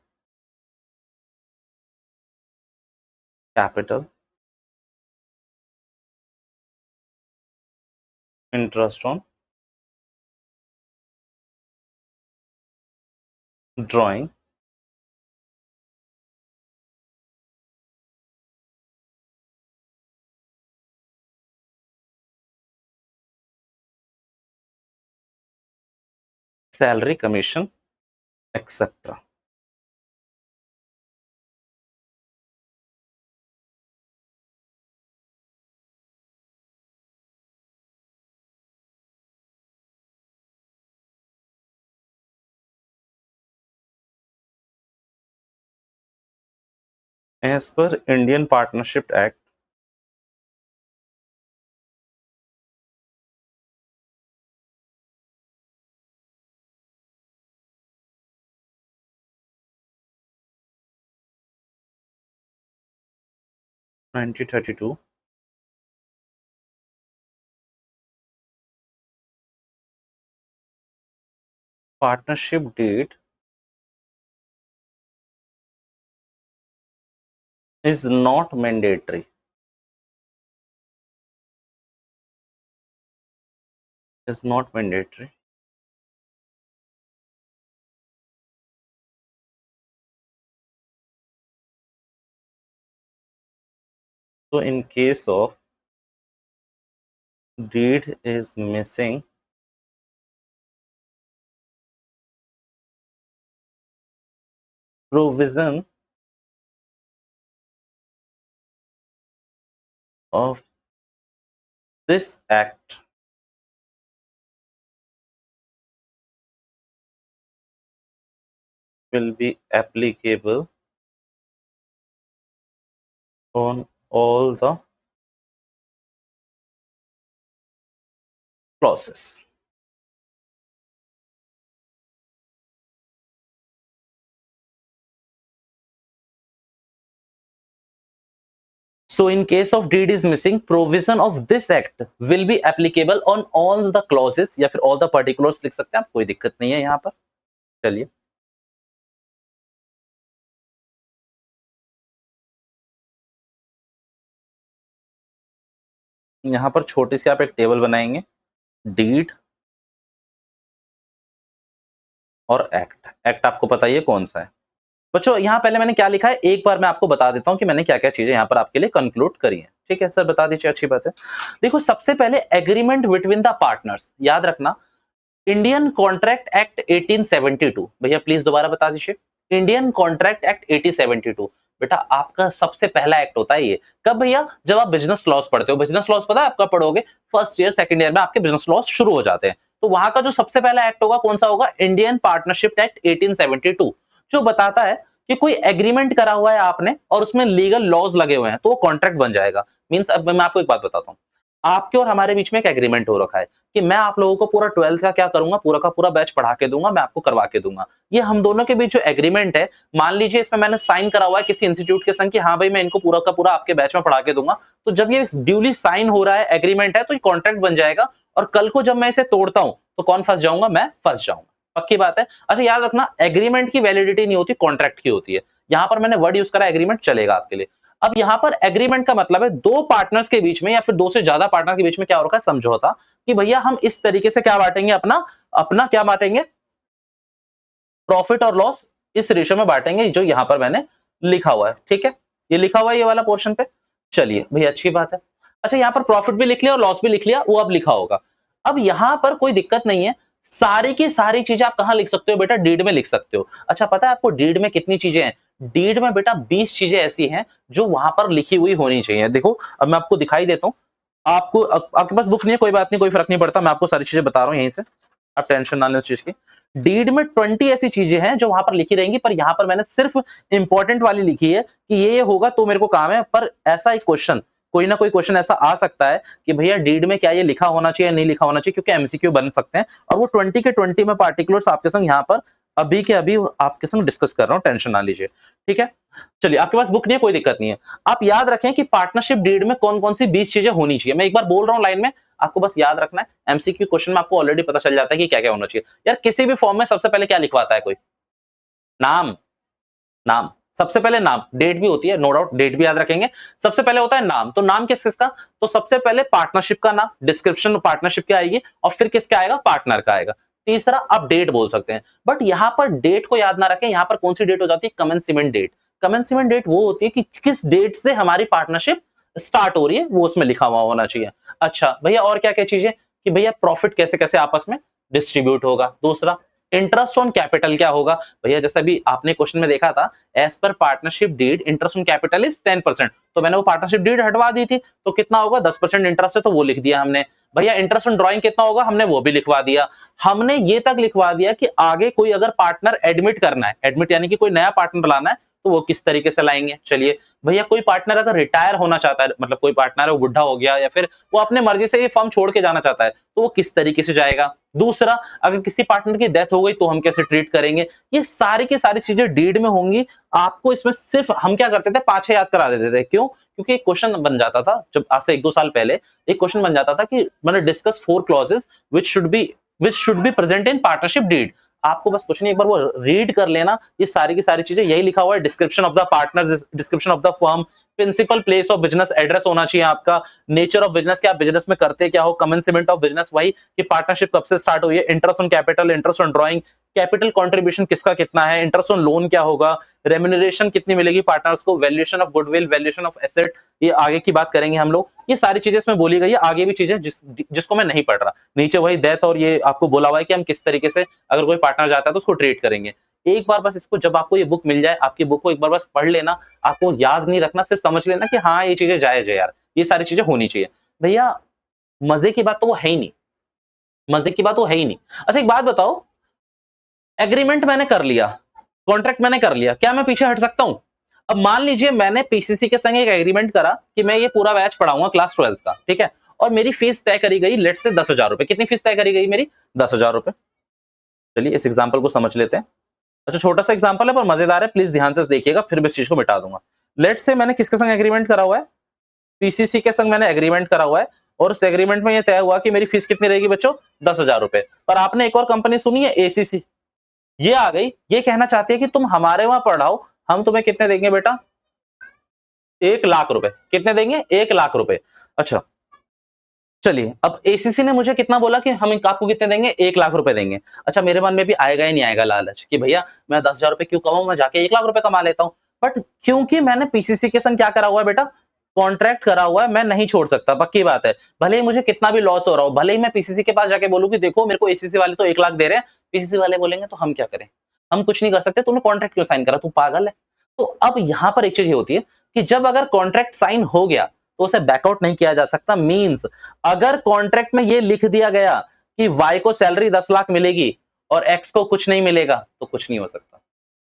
capital, interest on drawing, salary, commission, etc. As per Indian Partnership Act 1932, partnership deed is not mandatory. Is not mandatory. So in case of deed is missing, provision of this act will be applicable on all the clauses. So in case of deed is missing, provision of this act will be applicable on all the clauses या फिर all the particulars लिख सकते हैं आप, कोई दिक्कत नहीं है यहाँ पर। चलिए यहाँ पर छोटी सी आप एक टेबल बनाएंगे, डीड और एक्ट। एक्ट आपको पता ही है कौन सा है। बच्चों यहाँ पहले मैंने क्या लिखा है एक बार मैं आपको बता देता हूँ कि मैंने क्या-क्या चीजें यहाँ पर आपके लिए कंक्लूड करी हैं। ठीक है सर, बता दीजिए, अच्छी बात है। देखो सबसे पहले एग्रीमेंट बिटवीन द पार्टनर्स, याद रखना इंडियन कॉन्ट्रैक्ट एक्ट 1872। भैया प्लीज दोबारा बता दीजिए, इंडियन कॉन्ट्रैक्ट एक्ट 1872। बेटा आपका सबसे पहला एक्ट होता है ये। कब भैया? जब आप बिजनेस लॉस पढ़ते हो। बिजनेस लॉस पता है आपका पढ़ोगे फर्स्ट ईयर सेकंड ईयर में, आपके बिजनेस लॉस शुरू हो जाते हैं। तो वहां का जो सबसे पहला एक्ट होगा कौन सा होगा? इंडियन पार्टनरशिप एक्ट 1872, जो बताता है कि कोई एग्रीमेंट करा हुआ है आपने और उसमें लीगल लॉज लगे हुए हैं तो वो कॉन्ट्रैक्ट बन जाएगा। मींस अब मैं आपको एक बात बताता हूँ, आपके और हमारे बीच में एक एग्रीमेंट हो रखा है कि मैं आप लोगों को पूरा 12th का क्या करूंगा, पूरा का पूरा बैच पढ़ा के दूंगा, मैं आपको करवा के दूंगा। ये हम दोनों के बीच जो एग्रीमेंट है, मान लीजिए इसमें मैंने साइन करा हुआ है किसी इंस्टीट्यूट के संग कि हाँ भाई मैं इनको पूरा का पूरा आपके बैच में पढ़ा के दूंगा। तो जब ये ड्यूली साइन हो रहा है, एग्रीमेंट है, तो ये कॉन्ट्रैक्ट बन जाएगा। और कल को जब मैं इसे तोड़ता हूं तो कौन फंस जाऊंगा? मैं फंस जाऊंगा। पक्की बात है। अच्छा याद रखना, एग्रीमेंट की वैलिडिटी नहीं होती, कॉन्ट्रैक्ट की होती है। यहां पर मैंने वर्ड यूज करा एग्रीमेंट, चलेगा आपके लिए। अब यहां पर एग्रीमेंट का मतलब है दो पार्टनर्स के बीच में या फिर दो से ज्यादा पार्टनर के बीच में क्या हो रखा है? समझौता, कि भैया हम इस तरीके से क्या बांटेंगे, अपना अपना क्या बांटेंगे, प्रॉफिट और लॉस इस रेशियो में बांटेंगे जो यहाँ पर मैंने लिखा हुआ है, ठीक है, ये लिखा हुआ है ये वाला पोर्शन पे। चलिए भाई अच्छी बात है। अच्छा यहाँ पर प्रॉफिट भी लिख लिया और लॉस भी लिख लिया, वो अब लिखा होगा। अब यहाँ पर कोई दिक्कत नहीं है, सारी की सारी चीजें आप कहाँ लिख सकते हो बेटा, डीड में लिख सकते हो। अच्छा पता है आपको डीड में कितनी चीजें हैं? डीड में बेटा 20 चीजें ऐसी हैं जो वहां पर लिखी हुई होनी चाहिए। देखो अब मैं आपको दिखाई देता हूँ, आपको आपके पास बुक नहीं है कोई बात नहीं, कोई फर्क नहीं पड़ता, मैं आपको सारी चीजें बता रहा हूँ यहीं से, आप टेंशन ना लें उस चीज की। डीड में 20 ऐसी चीजें हैं जो वहां पर लिखी रहेंगी, पर यहाँ पर मैंने सिर्फ इंपॉर्टेंट वाली लिखी है कि ये होगा तो मेरे को काम है। पर ऐसा एक क्वेश्चन, कोई ना कोई क्वेश्चन ऐसा आ सकता है कि भैया डीड में क्या ये लिखा होना चाहिए या नहीं लिखा होना चाहिए, क्योंकि एमसीक्यू बन सकते हैं। और वो 20 के 20 में पार्टिकुलर्स आपके संग यहाँ पर अभी के अभी आपके संग डिस्कस कर रहा हूँ, टेंशन ना लीजिए, ठीक है। चलिए आपके पास बुक नहीं है कोई दिक्कत नहीं है, आप याद रखें कि पार्टनरशिप डीड में कौन कौन सी 20 चीजें होनी चाहिए। मैं एक बार बोल रहा हूँ लाइन में, आपको बस याद रखना है। एमसीक्यू क्वेश्चन में आपको ऑलरेडी पता चल जाता है कि क्या क्या होना चाहिए। यार किसी भी फॉर्म में सबसे पहले क्या लिखवाता है कोई? नाम, नाम सबसे पहले नाम, डेट भी होती है नो डाउट, डेट भी याद रखेंगे। सबसे पहले होता है नाम, तो नाम किसका? तो सबसे पहले पार्टनरशिप का नाम, डिस्क्रिप्शन पार्टनरशिप की आएगी और फिर किसका आएगा? पार्टनर का आएगा। तीसरा आप डेट बोल सकते हैं, बट यहां पर डेट को याद ना रखें, यहां पर कौन सी डेट हो जाती है? Commencement date. कमेंसमेंट डेट वो होती है कि किस डेट से हमारी पार्टनरशिप स्टार्ट हो रही है, वो उसमें लिखा हुआ होना चाहिए। अच्छा भैया और क्या क्या चीजें कि भैया प्रॉफिट कैसे कैसे आपस में डिस्ट्रीब्यूट होगा। दूसरा इंटरेस्ट ऑन कैपिटल क्या होगा? भैया जैसा भी आपने क्वेश्चन में देखा था, as per partnership deed interest on capital is 10%, तो मैंने वो पार्टनरशिप डीड हटवा दी थी, तो कितना होगा? 10% इंटरेस्ट है, तो वो लिख दिया हमने। भैया इंटरेस्ट ऑन ड्राइंग कितना होगा? हमने वो भी लिखवा दिया। हमने ये तक लिखवा दिया कि आगे कोई अगर पार्टनर एडमिट करना है, एडमिट यानी कि कोई नया पार्टनर लाना है, तो वो किस तरीके से लाएंगे। चलिए भैया कोई पार्टनर अगर रिटायर होना चाहता है, मतलब कोई पार्टनर है वो बुढ़ा हो गया या फिर वो अपने मर्जी से ये फर्म छोड़ के जाना चाहता है, तो वो किस तरीके से जाएगा। दूसरा अगर किसी पार्टनर की डेथ हो गई तो हम कैसे ट्रीट करेंगे। ये सारी की सारी चीजें डीड में होंगी। आपको इसमें सिर्फ हम क्या करते थे, 5-6 याद करा देते थे। क्यों? क्योंकि एक क्वेश्चन बन जाता था, जब आज से 1-2 साल पहले एक क्वेश्चन बन जाता था कि मैंने discuss 4 clauses which should be present in partnership deed. आपको बस कुछ नहीं, एक बार वो रीड कर लेना, ये सारी की सारी चीजें यही लिखा हुआ है। Description of the partner, description of the firm, principal place of business, address होना चाहिए आपका, नेचर ऑफ बिजनेस, क्या बिजनेस में करते क्या हो, कमेंसमेंट ऑफ बिजनेस, वही कि पार्टनरशिप कब से स्टार्ट हुई है, interest on capital, interest on drawing, capital contribution किसका कितना है, इंटरेस्ट ऑन लोन क्या होगा, रेम्यूनरेशन कितनी मिलेगी पार्टनर्स को, valuation of goodwill, valuation of asset, ये आगे की बात करेंगे हम लोग। ये सारी चीजें इसमें बोली गई है, आगे भी चीजें जिसको मैं नहीं पढ़ रहा, नीचे वही डेथ और ये आपको बोला हुआ है कि हम किस तरीके से अगर कोई पार्टनर जाता है तो उसको ट्रीट करेंगे। एक बार बस इसको, जब आपको ये बुक मिल जाए, आपकी बुक को एक बार बस पढ़ लेना, आपको याद नहीं रखना, सिर्फ समझ लेना कि हाँ ये चीजें जायज है यार, ये सारी चीजें होनी चाहिए। भैया मजे की बात तो वो है ही नहीं, मजे की बात वो है ही नहीं। अच्छा एक बात बताओ, एग्रीमेंट मैंने कर लिया, कॉन्ट्रैक्ट मैंने कर लिया, क्या मैं पीछे हट सकता हूं? अब मान लीजिए मैंने पीसीसी के संग एक एग्रीमेंट करा कि मैं ये पूरा बैच पढ़ाऊंगा क्लास 12 का, ठीक है, और मेरी फीस तय करी गई लेट से 10,000 रुपए। कितनी फीस तय करी गई मेरी? 10,000 रुपए। चलिए इस एग्जाम्पल को समझ लेते हैं। अच्छा छोटा सा एग्जाम्पल है पर मजेदार है, प्लीज ध्यान से देखिएगा, फिर मैं इस चीज को मिटा दूंगा। लेट से मैंने किसके संग एग्रीमेंट करा हुआ है? पीसीसी के संग मैंने एग्रीमेंट करा हुआ है, और उस एग्रीमेंट में यह तय हुआ कि मेरी फीस कितनी रहेगी बच्चों? 10,000 रुपए। पर आपने एक और कंपनी सुनी है, एसीसी, ये आ गई, ये कहना चाहती है कि तुम हमारे वहां पढ़ाओ, हम तुम्हें कितने देंगे बेटा? 1,00,000 रुपए। कितने देंगे? 1,00,000 रुपए। अच्छा चलिए अब एसीसी ने मुझे कितना बोला कि हम आपको कितने देंगे? 1,00,000 रुपए देंगे। अच्छा मेरे मन में भी आएगा ही नहीं आएगा लालच कि भैया मैं 10,000 रुपए क्यों कमाऊं, मैं जाके 1,00,000 रुपए कमा लेता हूं। बट क्योंकि मैंने पीसीसी के संग क्या करा हुआ है बेटा? कॉन्ट्रैक्ट करा हुआ है, मैं नहीं छोड़ सकता, पक्की बात है। भले ही मुझे कितना भी लॉस हो रहा हो, भले ही मैं पीसीसी के पास जाके बोलूं कि देखो मेरे को एसीसी वाले तो 1,00,000 दे रहे हैं, पीसीसी वाले बोलेंगे तो हम क्या करें, हम कुछ नहीं कर सकते, तूने कॉन्ट्रैक्ट क्यों साइन करा, तू पागल है। तो अब यहां पर एक चीज ये होती है कि जब अगर कॉन्ट्रैक्ट साइन हो गया तो उसे बैकआउट नहीं किया जा सकता। मींस अगर कॉन्ट्रैक्ट में ये लिख दिया गया कि वाई को सैलरी 10 लाख मिलेगी और एक्स को कुछ नहीं मिलेगा, तो कुछ नहीं हो सकता।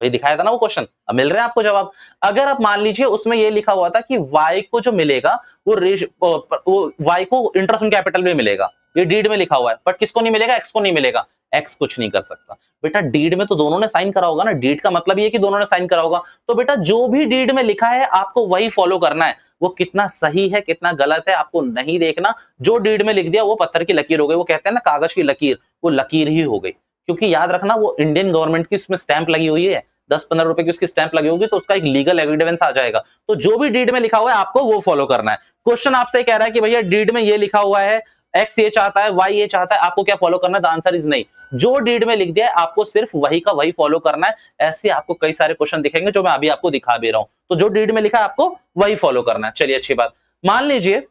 वही दिखाया था ना वो क्वेश्चन, अब मिल रहा है आपको जवाब। अगर आप मान लीजिए उसमें ये लिखा हुआ था कि वाई को जो मिलेगा वो वाई को इंटरेस्ट ऑन कैपिटल में मिलेगा, ये डीड में लिखा हुआ है, बट किसको नहीं मिलेगा? एक्स को नहीं मिलेगा। एक्स कुछ नहीं कर सकता बेटा, डीड में तो दोनों ने साइन करा होगा ना, डीड का मतलब ये कि दोनों ने साइन करा होगा। तो बेटा जो भी डीड में लिखा है आपको वही फॉलो करना है, वो कितना सही है कितना गलत है आपको नहीं देखना। जो डीड में लिख दिया वो पत्थर की लकीर हो गई, वो कहते हैं ना कागज की लकीर, वो लकीर ही हो गई। क्योंकि याद रखना वो इंडियन गवर्नमेंट की उसमें स्टैंप लगी हुई है, 10-15 रुपए की उसकी स्टैंप लगी होगी, तो उसका एक लीगल एविडेंस आ जाएगा। तो जो भी डीड में लिखा हुआ है आपको वो फॉलो करना है। क्वेश्चन आपसे कह रहा है कि भैया डीड में ये लिखा हुआ है, एक्स ये चाहता है, वाई ये चाहता है, आपको क्या फॉलो करना है? द आंसर इज नहीं। जो डीड में लिख दिया है आपको सिर्फ वही का वही फॉलो करना है। ऐसे आपको कई सारे क्वेश्चन दिखेंगे जो मैं अभी आपको दिखा भी रहा हूं। तो जो डीड में लिखा है आपको वही फॉलो करना है। चलिए अच्छी बात। मान लीजिए,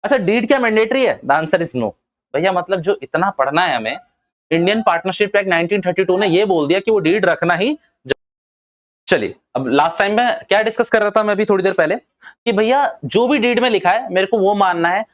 अच्छा डीड क्या मैंडेटरी है? The answer is no. भैया मतलब जो इतना पढ़ना है हमें, इंडियन पार्टनरशिप एक्ट 1932 ने ये बोल दिया कि वो डीड रखना ही। चलिए अब लास्ट टाइम में क्या डिस्कस कर रहा था मैं अभी थोड़ी देर पहले, कि भैया जो भी डीड में लिखा है मेरे को वो मानना है।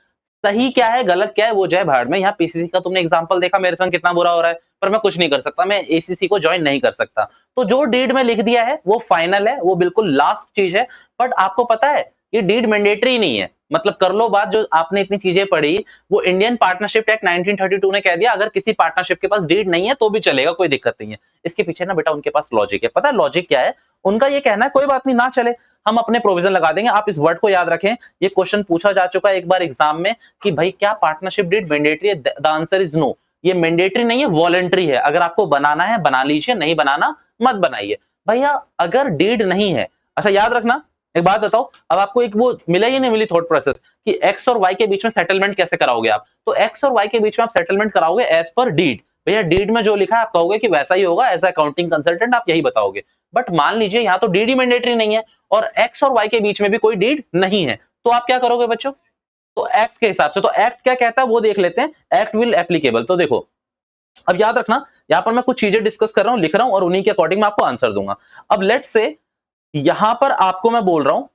सही क्या है गलत क्या है वो जय भाड़ में। यहाँ पीसीसी का तुमने एग्जांपल देखा मेरे संग कितना बुरा हो रहा है, पर मैं कुछ नहीं कर सकता, मैं एसीसी को ज्वाइन नहीं कर सकता। तो जो डीड में लिख दिया है वो फाइनल है, वो बिल्कुल लास्ट चीज है। बट आपको पता है ये डीड मैंडेटरी नहीं है, मतलब कर लो बात। जो आपने इतनी चीजें पढ़ी, वो इंडियन पार्टनरशिप एक्ट 1932 ने कह दिया अगर किसी पार्टनरशिप के पास डीड नहीं है तो भी चलेगा, कोई दिक्कत नहीं है। इसके पीछे ना बेटा उनके पास लॉजिक है। पता है लॉजिक क्या है उनका? ये कहना है कोई बात नहीं ना चले, हम अपने प्रोविजन लगा देंगे। आप इस वर्ड को याद रखें, ये क्वेश्चन पूछा जा चुका है एक बार एग्जाम में कि भाई क्या पार्टनरशिप डीड मैंडेटरी है? The answer is no. ये मैंडेटरी नहीं है, वॉलंटरी है। अगर आपको बनाना है बना लीजिए, नहीं बनाना मत बनाइए। भैया अगर डीड नहीं है, अच्छा याद रखना एक बात बताओ, अब आपको एक वो मिला ही नहीं मिली थॉट प्रोसेस कि एक्स और वाई के बीच में सेटलमेंट कैसे कराओगे आप? तो एक्स और वाई के बीच में आप सेटलमेंट कराओगे एज पर डीड। भैया डीड में जो लिखा है आप कहोगे कि वैसा ही होगा, एज अकाउंटिंग कंसल्टेंट आप यही बताओगे। बट मान लीजिए यहाँ तो डीड ही मैंडेटरी नहीं है और एक्स और वाई के बीच में भी कोई डीड नहीं है, तो आप क्या करोगे बच्चों? तो एक्ट के हिसाब से, तो एक्ट क्या कहता है वो देख लेते हैं। Act will applicable. तो देखो अब याद रखना, यहां पर मैं कुछ चीजें डिस्कस कर रहा हूं, लिख रहा हूं और उन्हीं के अकॉर्डिंग मैं आपको आंसर दूंगा। अब लेट्स से यहां पर आपको मैं बोल रहा हूं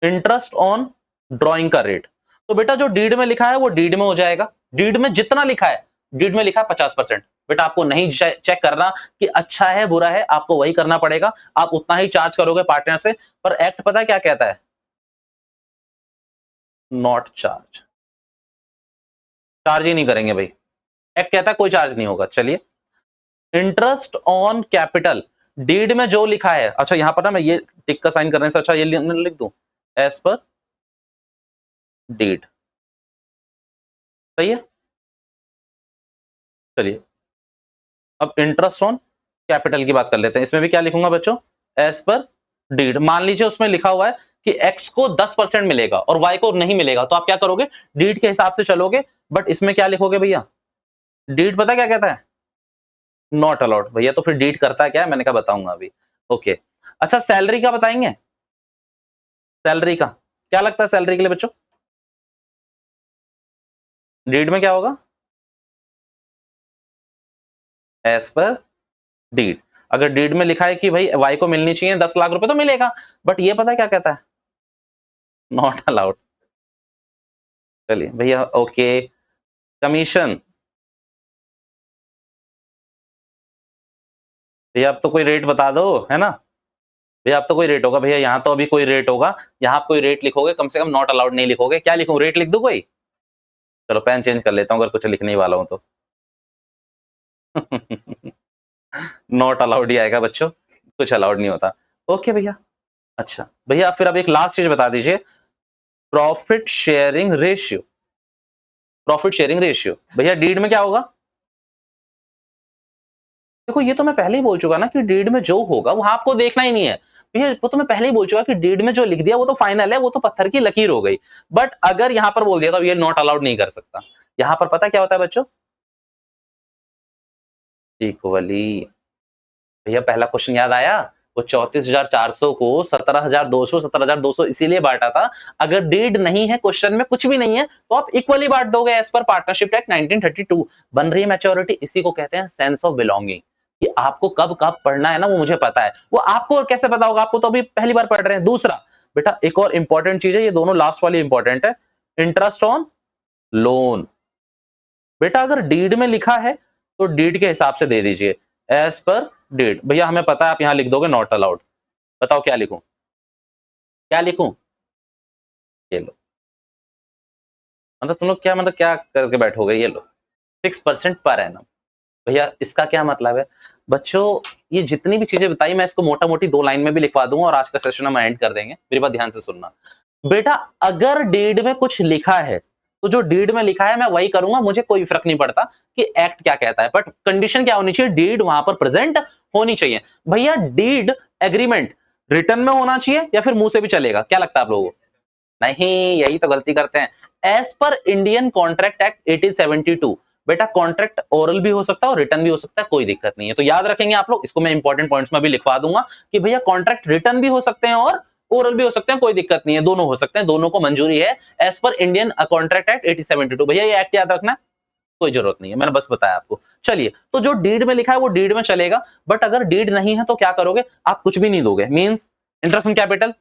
इंटरेस्ट ऑन ड्रॉइंग का रेट। तो बेटा जो डीड में लिखा है वो डीड में हो जाएगा। डीड में जितना लिखा है, डीड में लिखा है 50%। बेटा आपको नहीं चेक करना कि अच्छा है बुरा है, आपको वही करना पड़ेगा। आप उतना ही चार्ज करोगे पार्टनर से। पर एक्ट पता है क्या कहता है? Not charge. चार्ज ही नहीं करेंगे भाई। एक्ट कहता है कोई चार्ज नहीं होगा। चलिए इंटरेस्ट ऑन कैपिटल, डीड में जो लिखा है, अच्छा यहां पर ना मैं ये टिक का साइन करने से अच्छा ये लिख दूं एज पर डीड। सही है। चलिए अब इंटरेस्ट ऑन कैपिटल की बात कर लेते हैं। इसमें भी क्या लिखूंगा बच्चों? As per deed. मान लीजिए उसमें लिखा हुआ है कि एक्स को 10% मिलेगा और वाई को नहीं मिलेगा, तो आप क्या करोगे? डीड के हिसाब से चलोगे। बट इसमें क्या लिखोगे भैया? डीड पता क्या कहता है? Not allowed. भैया तो फिर डीड करता है क्या है? मैंने कहा बताऊंगा अभी। ओके अच्छा सैलरी का बताएंगे? सैलरी का क्या लगता है सैलरी के लिए बच्चों? डीड में क्या होगा? As per deed. अगर डीड में लिखा है कि भाई वाई को मिलनी चाहिए 10 लाख रुपए तो मिलेगा। बट ये पता है क्या कहता है? Not allowed. चलिए भैया ओके। कमीशन, भैया अब तो कोई रेट बता दो, है ना? भैया अब तो कोई रेट होगा। भैया यहाँ तो अभी कोई रेट होगा। यहाँ आप कोई रेट लिखोगे, कम से कम नॉट अलाउड नहीं लिखोगे। क्या लिखूं? रेट लिख दूं कोई? चलो पेन चेंज कर लेता हूँ अगर कुछ लिखने ही वाला हूं तो। नॉट अलाउड ही आएगा बच्चों, कुछ अलाउड नहीं होता। ओके भैया। अच्छा भैया फिर अब एक लास्ट चीज बता दीजिए, profit sharing ratio. Profit sharing ratio भैया डीड में क्या होगा? देखो ये तो मैं पहले ही बोल चुका ना कि डीड में जो होगा वहां आपको देखना ही नहीं है। भैया वो तो मैं पहले ही बोल चुका कि डीड में जो लिख दिया वो तो फाइनल है, वो तो पत्थर की लकीर हो गई। बट अगर यहां पर बोल दिया तो ये नॉट अलाउड नहीं कर सकता। यहां पर पता क्या होता है बच्चों? इक्वली। भैया पहला क्वेश्चन याद आया? वो 34,400 को 17,200 17,200 इसीलिए बांटा था। अगर डीड नहीं है क्वेश्चन में, कुछ भी नहीं है, तो आप इक्वली बांट दोगे एज पर पार्टनरशिप एक्ट 1932। बन रही है मैच्योरिटी। इसी को कहते हैं सेंस ऑफ बिलोंगिंग, कि आपको कब कब पढ़ना है ना वो मुझे पता है। वो आपको कैसे पता होगा? आपको तो अभी पहली बार पढ़ रहे हैं। दूसरा बेटा एक और इंपॉर्टेंट चीज है, ये दोनों लास्ट वाली इंपॉर्टेंट है, इंटरेस्ट ऑन लोन। बेटा अगर डीड में लिखा है तो डीड के हिसाब से दे दीजिए, एज पर डीड। भैया हमें पता है आप यहां लिख दोगे नॉट अलाउड। बताओ क्या लिखूं? क्या लिखूं? ये लो। मतलब तुम लोग क्या मतलब क्या करके बैठोगे? ये लो 6% पर एनम। भैया इसका क्या मतलब है बच्चों? ये जितनी भी चीजें बताई मैं इसको मोटा मोटी 2 लाइन में भी लिखवा दूंगा और आज का सेशन हम एंड कर देंगे। मेरी बात ध्यान से सुनना बेटा। अगर डीड में कुछ लिखा है तो जो डीड में लिखा है मैं वही करूंगा, मुझे कोई फर्क नहीं पड़ता कि एक्ट क्या कहता है। बट कंडीशन क्या होनी चाहिए? डीड वहां पर प्रेजेंट होनी चाहिए। भैया डीड एग्रीमेंट रिटर्न में होना चाहिए या फिर मुंह से भी चलेगा? क्या लगता है आप लोगों को? नहीं, यही तो गलती करते हैं। As per Indian contract act 1872। बेटा कॉन्ट्रैक्ट ओरल भी हो सकता है और रिटर्न भी हो सकता है, कोई दिक्कत नहीं है। तो याद रखेंगे आप लोग, इसको मैं इंपॉर्टेंट पॉइंट्स में भी लिखवा दूंगा कि भैया कॉन्ट्रैक्ट रिटर्न भी हो सकते हैं और ओरल भी हो सकते हैं, कोई दिक्कत नहीं है, दोनों हो सकते हैं, दोनों को मंजूरी है as per Indian contract act 1872। भैया ये एक्ट याद रखना, कोई जरूरत नहीं है, मैंने बस बताया आपको। चलिए, तो जो डीड में लिखा है वो डीड में चलेगा, बट अगर डीड नहीं है तो क्या करोगे आप, कुछ भी नहीं दोगे। मींस इंटरेस्ट ऑन कैपिटल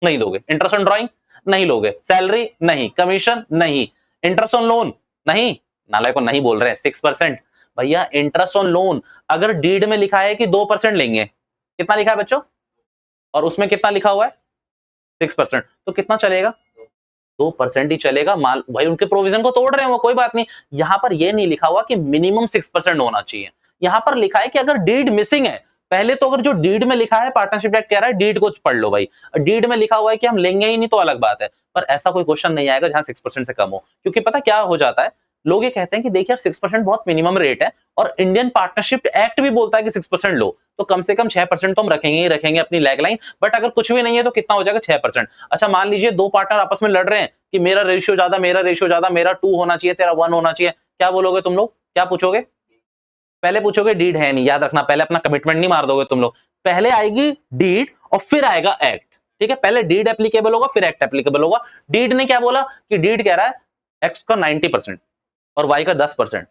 नहीं लोगे, इंटरेस्ट ऑन ड्राइंग नहीं लोगे, सैलरी नहीं, कमीशन नहीं, इंटरेस्ट ऑन लोन नहीं, नाले को नहीं बोल रहे हैं 6%। भैया इंटरेस्ट ऑन लोन अगर डीड में लिखा है कि 2% लेंगे, कितना लिखा है बच्चों, और उसमें कितना लिखा हुआ है 6%, तो कितना चलेगा 2% ही चलेगा। माल भाई उनके प्रोविजन को तोड़ रहे हैं वो, कोई बात नहीं। यहां पर ये नहीं लिखा हुआ कि मिनिमम 6% होना चाहिए, यहां पर लिखा है कि अगर डीड मिसिंग है, पहले तो अगर जो डीड में लिखा है, पार्टनरशिप एक्ट कह रहा है डीड को पढ़ लो भाई, डीड में लिखा हुआ है कि हम लेंगे ही नहीं तो अलग बात है, पर ऐसा कोई क्वेश्चन नहीं आएगा जहां 6% से कम हो, क्योंकि पता क्या हो जाता है, लोग ये कहते हैं कि देखिए यार 6% बहुत मिनिमम रेट है, और इंडियन पार्टनरशिप एक्ट भी बोलता है कि 6% लो, तो कम से कम 6% तो हम रखेंगे ही रखेंगे अपनी लैगलाइन। बट अगर कुछ भी नहीं है तो कितना हो जाएगा 6%। अच्छा मान लीजिए दो पार्टनर आपस में लड़ रहे हैं कि मेरा रेशियो ज्यादा, मेरा रेशियो ज्यादा, मेरा 2 होना चाहिए, तेरा 1 होना चाहिए, क्या बोलोगे तुम लोग, क्या पूछोगे, पहले पूछोगे डीड है नहीं, याद रखना, पहले अपना कमिटमेंट नहीं मार दोगे तुम लोग, पहले आएगी डीड और फिर आएगा एक्ट, ठीक है, पहले डीड एप्लीकेबल होगा फिर एक्ट एप्लीकेबल होगा। डीड ने क्या बोला कि डीड कह रहा है एक्स का 90% और वाई का 10%,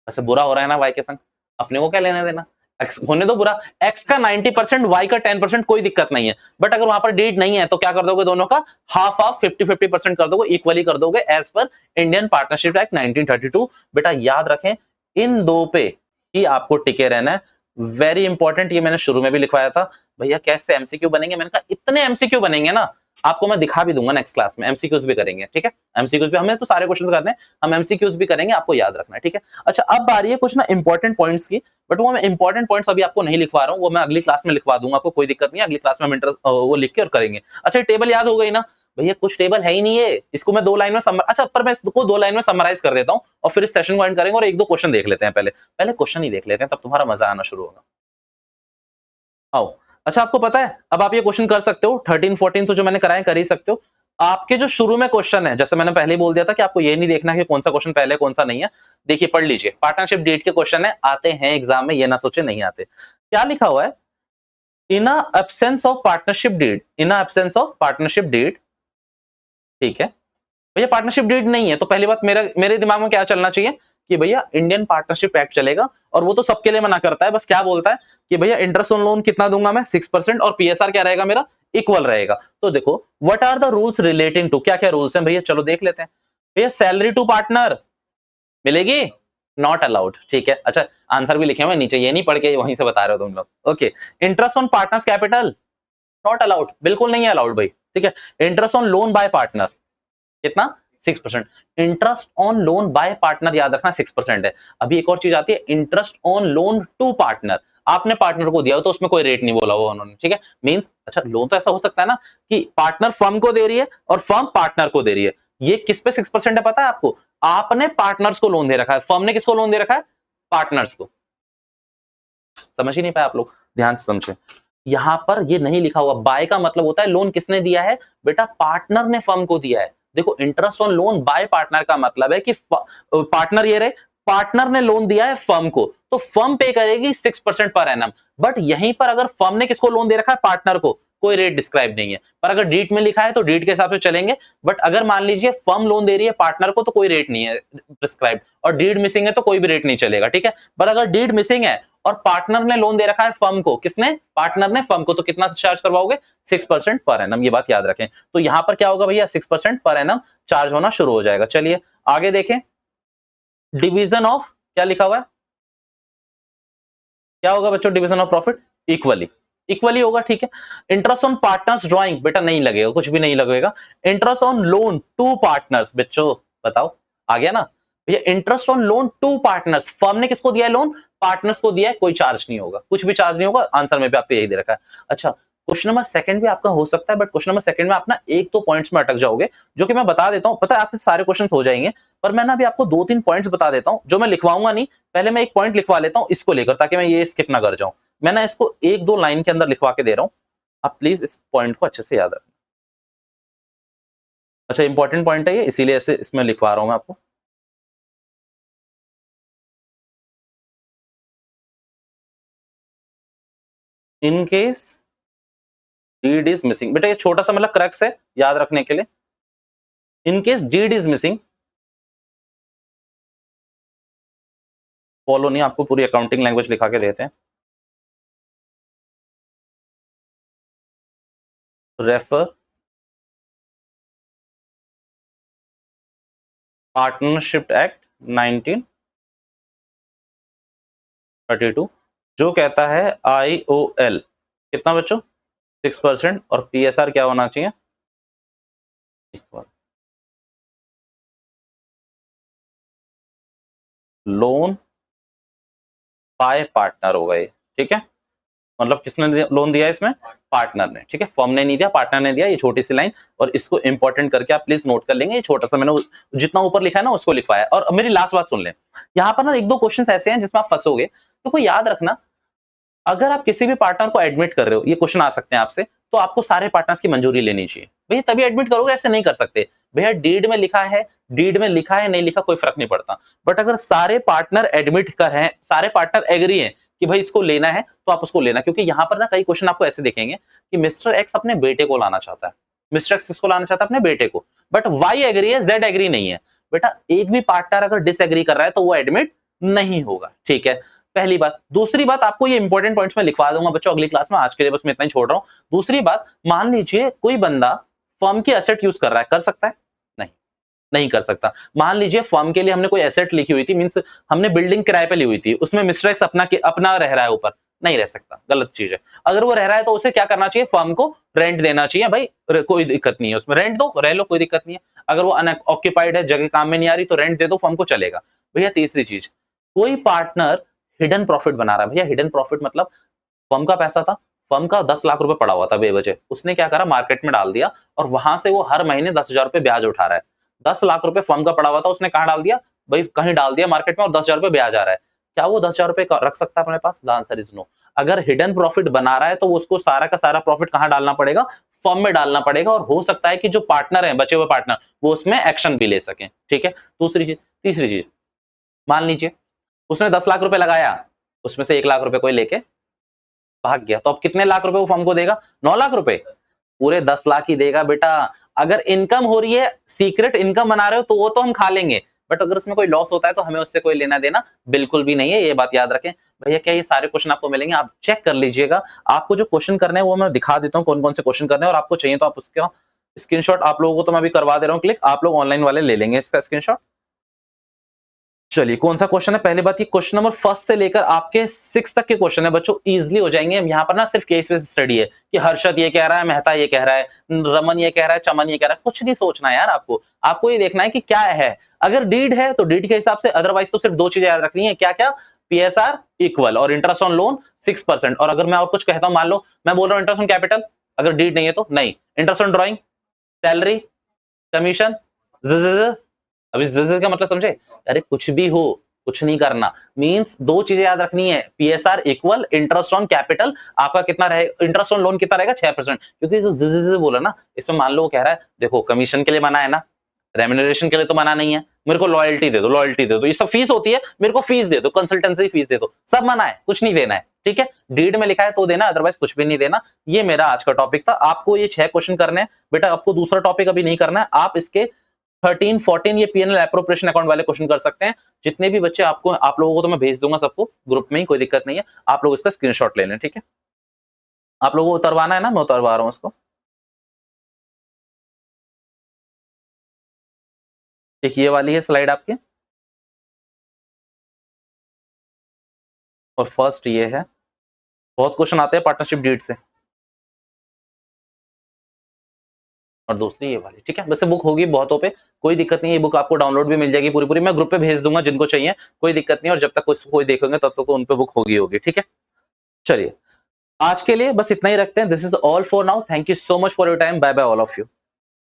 ऐसे बुरा हो रहा है ना वाई के संग, अपने को क्या लेना देना, एक्स होने दो बुरा, एक्स का 90%, वाई का 10%, कोई दिक्कत नहीं है। बट अगर वहां पर डीड नहीं है तो क्या कर दोगे, दोनों का हाफ हाफ 50-50% कर दोगे, इक्वली कर दोगे as per Indian partnership act 1932। बेटा याद रखें इन दो पे ही आपको टिके रहना है, वेरी इंपॉर्टेंट, ये मैंने शुरू में भी लिखवाया था। भैया कैसे एमसीक्यू बनेंगे, मैंने कहा इतने एमसीक्यू बनेंगे ना, आपको मैं दिखा भी दूंगा नेक्स्ट क्लास में, एमसीक्यूज भी करेंगे, ठीक है, एमसीक्यूज भी, हमें तो सारे क्वेश्चन करने हैं, हम एमसीक्यूज भी करेंगे, आपको याद रखना है, ठीक है। अच्छा अब आ रही है कुछ ना इंपॉर्टेंट पॉइंट्स की, बट वो मैं इंपॉर्टेंट पॉइंट्स अभी आपको नहीं लिखवा रहा हूँ, वो मैं अगली क्लास में लिखवा दूंगा आपको, कोई दिक्कत नहीं है, अगली क्लास में हम इंटरेस्ट वो लिख के और करेंगे। अच्छा टेबल याद हो गई ना, भैया कुछ टेबल है ही नहीं है, इसको मैं 2 लाइन में अच्छा पर मैं इसको 2 लाइन में समराइज कर देता हूँ और फिर इस सेशन को एंड करेंगे और 1-2 क्वेश्चन देख लेते हैं, पहले पहले क्वेश्चन ही देख लेते हैं, तब तुम्हारा मजा आना शुरू होगा। आओ, अच्छा आपको पता है अब आप ये क्वेश्चन कर सकते हो, 13-14 तो जो मैंने कराए कर ही सकते हो। आपके जो शुरू में क्वेश्चन है, जैसे मैंने पहले ही बोल दिया था कि आपको ये नहीं देखना कि कौन सा क्वेश्चन पहले कौन सा नहीं है, देखिए पढ़ लीजिए, पार्टनरशिप डीड के क्वेश्चन है, आते हैं एग्जाम में, ये ना सोचे नहीं आते। क्या लिखा हुआ है, in absence of partnership deed, in absence of partnership deed, ठीक है, भैया पार्टनरशिप डीड नहीं है तो पहली बात मेरे दिमाग में क्या चलना चाहिए कि भैया इंडियन पार्टनरशिप एक्ट चलेगा, और वो तो सबके लिए मना करता है, बस क्या बोलता है कि भैया इंटरेस्ट ऑन लोन कितना दूंगा मैं 6%, और पीएसआर क्या रहेगा मेरा इक्वल रहेगा। तो देखो what are the rules relating to, क्या क्या रूल्स हैं भैया, चलो देख लेते हैं। भैया सैलरी टू पार्टनर मिलेगी, नॉट अलाउड, ठीक है। अच्छा आंसर भी लिखे हुए नीचे, ये नहीं पढ़ के वहीं से बता रहे हो तुम लोग, okay. Interest on partners capital not allowed, बिल्कुल नहीं है अलाउड भाई, ठीक है। Interest on loan by partner कितना 6%, interest on loan by partner याद रखना 6% है। अभी एक और चीज आती है, interest on loan to partner, आपने पार्टनर को दिया तो उसमें कोई रेट नहीं बोला हुआ उन्होंने, ठीक है। मींस अच्छा लोन तो ऐसा हो सकता है ना कि पार्टनर फर्म को दे रही है और फर्म पार्टनर को दे रही है, ये किस पे 6% है पता है आपको, आपने पार्टनर्स को लोन दे रखा है, फर्म ने किसको लोन दे रखा है, पार्टनर्स को। समझ ही नहीं पाया आप लोग, ध्यान से समझे, यहां पर ये नहीं लिखा हुआ, बाय का मतलब होता है लोन किसने दिया है, बेटा पार्टनर ने फर्म को दिया है। देखो interest on loan by partner का मतलब है कि पार्टनर ये रहे, पार्टनर ने लोन दिया है फर्म को, तो फर्म पे करेगी 6% पर एनम। बट यहीं पर अगर फर्म ने किसको लोन दे रखा है, पार्टनर को, कोई रेट डिस्क्राइब नहीं है, पर अगर डीट में लिखा है तो डीट के हिसाब से चलेंगे। बट अगर मान लीजिए फर्म लोन दे रही है पार्टनर को तो कोई रेट नहीं है प्रिस्क्राइब, और डीड मिसिंग है तो कोई भी रेट नहीं चलेगा, ठीक है। पर अगर डीड मिसिंग है और पार्टनर ने लोन दे रखा है फर्म को, किसने, पार्टनर ने फर्म को, तो कितना चार्ज करवाओगे 6% पर एनम, ये बात याद रखें। तो यहां पर क्या होगा भैया 6% पर एनम चार्ज होना शुरू हो जाएगा। चलिए आगे देखें, डिवीजन ऑफ क्या लिखा हुआ है, क्या होगा बच्चों, division of profit equally, equally होगा, ठीक है। इंटरेस्ट ऑन पार्टनर्स ड्राइंग बेटा नहीं लगेगा, कुछ भी नहीं लगेगा। Interest on loan to partners, बच्चों बताओ आ गया ना भैया, interest on loan to partners, firm ने किसको दिया है लोन, पार्टनर्स को दिया है, कोई चार्ज नहीं होगा, कुछ भी चार्ज नहीं होगा, आंसर में भी आपको यही दे रखा है। अच्छा क्वेश्चन नंबर सेकंड भी आपका हो सकता है, बट क्वेश्चन नंबर सेकंड में आप ना एक दो पॉइंट्स में अटक जाओगे, जो कि मैं बता देता हूं, पता है आपके सारे क्वेश्चन हो जाएंगे, पर मैं ना अभी आपको 2-3 पॉइंट्स बता देता हूं जो मैं लिखवाऊंगा नहीं, पहले मैं एक पॉइंट लिखवा लेता हूं इसको लेकर, ताकि मैं ये स्किप ना कर जाऊं। मैं ना इसको 1-2 लाइन के अंदर लिखवा के दे रहा हूं, आप प्लीज इस पॉइंट को अच्छे से याद रखें। अच्छा, इंपॉर्टेंट पॉइंट है ये, इसीलिए ऐसे इसमें लिखवा रहा हूं मैं आपको। In case deed is missing, बेटा ये छोटा सा मतलब क्रक्स है याद रखने के लिए। In case deed is missing, follow नहीं, आपको पूरी अकाउंटिंग लैंग्वेज लिखा के देते हैं। रेफर पार्टनरशिप एक्ट 1932, जो कहता है IOL कितना बच्चों 6% और PSR क्या होना चाहिए इक्वल। लोन बाय पार्टनर होगा ये, ठीक है। मतलब किसने लोन दिया इसमें, पार्टनर ने, ठीक है। फर्म ने नहीं दिया, पार्टनर ने दिया। ये छोटी सी लाइन, और इसको इंपॉर्टेंट करके आप प्लीज नोट कर लेंगे। ये छोटा सा मैंने जितना ऊपर लिखा है ना उसको लिखवाया। और मेरी लास्ट बात सुन लें, यहाँ पर ना एक दो क्वेश्चन ऐसे हैं जिसमें आप फंसोगे, तो कोई याद रखना, अगर आप किसी भी पार्टनर को एडमिट कर रहे हो, ये क्वेश्चन आ सकते हैं आपसे, तो आपको सारे पार्टनर्स की मंजूरी लेनी चाहिए। भैया तभी एडमिट करोगे, ऐसे नहीं कर सकते। भैया डीड में लिखा है, डीड में लिखा है नहीं लिखा कोई फर्क नहीं पड़ता, बट अगर सारे पार्टनर एडमिट कर हैं, सारे पार्टनर एग्री हैं कि भाई इसको लेना है, तो आप उसको लेना। क्योंकि यहाँ पर ना कई क्वेश्चन आपको ऐसे दिखेंगे कि मिस्टर एक्स अपने बेटे को लाना चाहता है, मिस्टर एक्स किसको लाना चाहता है, अपने बेटे को, बट वाई एग्री है, जेड एग्री नहीं है। बेटा एक भी पार्टनर अगर डिसएग्री कर रहा है तो वो एडमिट नहीं होगा, ठीक है। पहली बात। दूसरी बात, आपको ये इंपॉर्टेंट पॉइंट्स में लिखवा दूंगा बच्चों अगली क्लास में, आज के लिए बस मैं इतना ही छोड़ रहा हूं। दूसरी बात, मान लीजिए कोई बंदा फर्म की एसेट यूज कर रहा है, कर सकता है, नहीं नहीं कर सकता। मान लीजिए फर्म के लिए हमने कोई एसेट लिखी हुई थी, मींस हमने बिल्डिंग किराए पे ली हुई थी, उसमें मिस्टर एक्स अपना रह रहा है ऊपर, नहीं रह सकता, गलत चीज है। अगर वो रह रहा है तो उसे क्या करना चाहिए, फर्म को रेंट देना चाहिए। भाई कोई दिक्कत नहीं है उसमें, रेंट दो, रह लो, कोई दिक्कत नहीं है। अगर वो अनऑक्यूपाइड है, जगह काम में नहीं आ रही, तो रेंट दे दो, फर्म को चलेगा। भैया तीसरी चीज, कोई पार्टनर हिडन प्रॉफिट बना रहा है। भैया हिडन प्रॉफिट मतलब फर्म का पैसा था, फर्म का 10 लाख रुपए पड़ा हुआ था बेवजह, उसने क्या करा, मार्केट में डाल दिया, और वहां से वो हर महीने 10,000 रुपए ब्याज उठा रहा है। 10 लाख रुपए फर्म का पड़ा हुआ था, उसने कहा डाल दिया, भाई कहीं डाल दिया मार्केट में, और 10,000 रुपए ब्याज आ रहा है। क्या वो 10,000 रुपए रख सकता है अपने पास? The answer is no. अगर हिडन प्रॉफिट बना रहा है तो उसको सारा का सारा प्रॉफिट कहां डालना पड़ेगा, फर्म में डालना पड़ेगा। और हो सकता है कि जो पार्टनर है, बचे हुए पार्टनर, वो उसमें एक्शन भी ले सके, ठीक है। दूसरी चीज, तीसरी चीज, मान लीजिए उसने 10 लाख रुपए लगाया, उसमें से 1 लाख रुपए कोई लेके भाग गया, तो अब कितने लाख रुपए वो फर्म को देगा, 9 लाख रुपए, पूरे 10 लाख ही देगा बेटा। अगर इनकम हो रही है, सीक्रेट इनकम बना रहे हो, तो वो तो हम खा लेंगे, बट अगर उसमें कोई लॉस होता है तो हमें उससे कोई लेना देना बिल्कुल भी नहीं है, ये बात याद रखें। भैया क्या ये सारे क्वेश्चन आपको मिलेंगे, आप चेक कर लीजिएगा। आपको जो क्वेश्चन करने हैं वो मैं दिखा देता हूँ कौन कौन से क्वेश्चन करने हैं, और आपको चाहिए तो आप उसका स्क्रीनशॉट, आप लोगों को तो मैं अभी करवा दे रहा हूँ क्लिक, आप लोग ऑनलाइन वाले ले लेंगे इसका स्क्रीनशॉट। चलिए कौन सा क्वेश्चन है, पहली बात, ये क्वेश्चन नंबर फर्स्ट से लेकर आपके 6 तक के क्वेश्चन है बच्चों, इजीली हो जाएंगे। यहाँ पर ना सिर्फ केस बेस्ड स्टडी है कि हर्षद ये कह रहा है, मेहता ये कह रहा है, रमन ये कह रहा है, चमन ये कह रहा है, कुछ नहीं सोचना है यार आपको। आपको ये देखना है कि क्या है। अगर डीड है तो डीड के हिसाब से, अदरवाइज तो सिर्फ दो चीजें याद रखनी है, क्या क्या, PSR इक्वल और इंटरेस्ट ऑन लोन 6%। और अगर मैं और कुछ कहता हूं, मान लो मैं बोल रहा हूं इंटरेस्ट ऑन कैपिटल, अगर डीड नहीं है तो नहीं, interest on drawing, salary, commission, अब इस का मतलब समझे? अरे कुछ भी हो, कुछ नहीं करना, मींस दो चीजें याद रखनी है, PSR equal interest on capital, आपका कितना रहेगा, इंटरेस्ट ऑन लोन कितना रहेगा, 6%। क्योंकि जो बोला ना, इसमें मान लो वो कह रहा है देखो कमीशन के लिए मना है ना, रेम्यूनरेशन के लिए तो मना नहीं है, मेरे को लॉयल्टी दे दो, लॉयल्टी दे दो, ये सब फीस होती है, मेरे को फीस दे दो, कंसल्टेंसी फीस दे दो, सब मना है, कुछ नहीं देना है, ठीक है। डीड में लिखा है तो देना, अदरवाइज कुछ भी नहीं देना। ये मेरा आज का टॉपिक था, आपको ये 6 क्वेश्चन करने हैं बेटा, आपको दूसरा टॉपिक अभी नहीं करना है, आप इसके 13, 14 ये पीएनएल एप्रोप्रिएशन अकाउंट वाले क्वेश्चन कर सकते हैं। जितने भी बच्चे आपको, आप लोगों को तो मैं भेज दूंगा सबको ग्रुप में ही, कोई दिक्कत नहीं है, आप लोग इसका स्क्रीनशॉट ले लें, ठीक है। आप लोगों को उतरवाना है ना, मैं उतरवा रहा हूं इसको। एक ये वाली है स्लाइड आपकी, और फर्स्ट ये है। बहुत क्वेश्चन आते हैं पार्टनरशिप डीड से। और दूसरी ये वाली, ठीक है। वैसे बुक होगी बहुतों पे, कोई दिक्कत नहीं है, ये बुक आपको डाउनलोड भी मिल जाएगी पूरी पूरी, मैं ग्रुप पे भेज दूंगा जिनको चाहिए, कोई दिक्कत नहीं है। और जब तक कोई देखेंगे तब तक तो उन पे बुक होगी होगी, ठीक है। चलिए आज के लिए बस इतना ही रखते हैं। This is all for now, thank you so much for your time, bye bye all of you.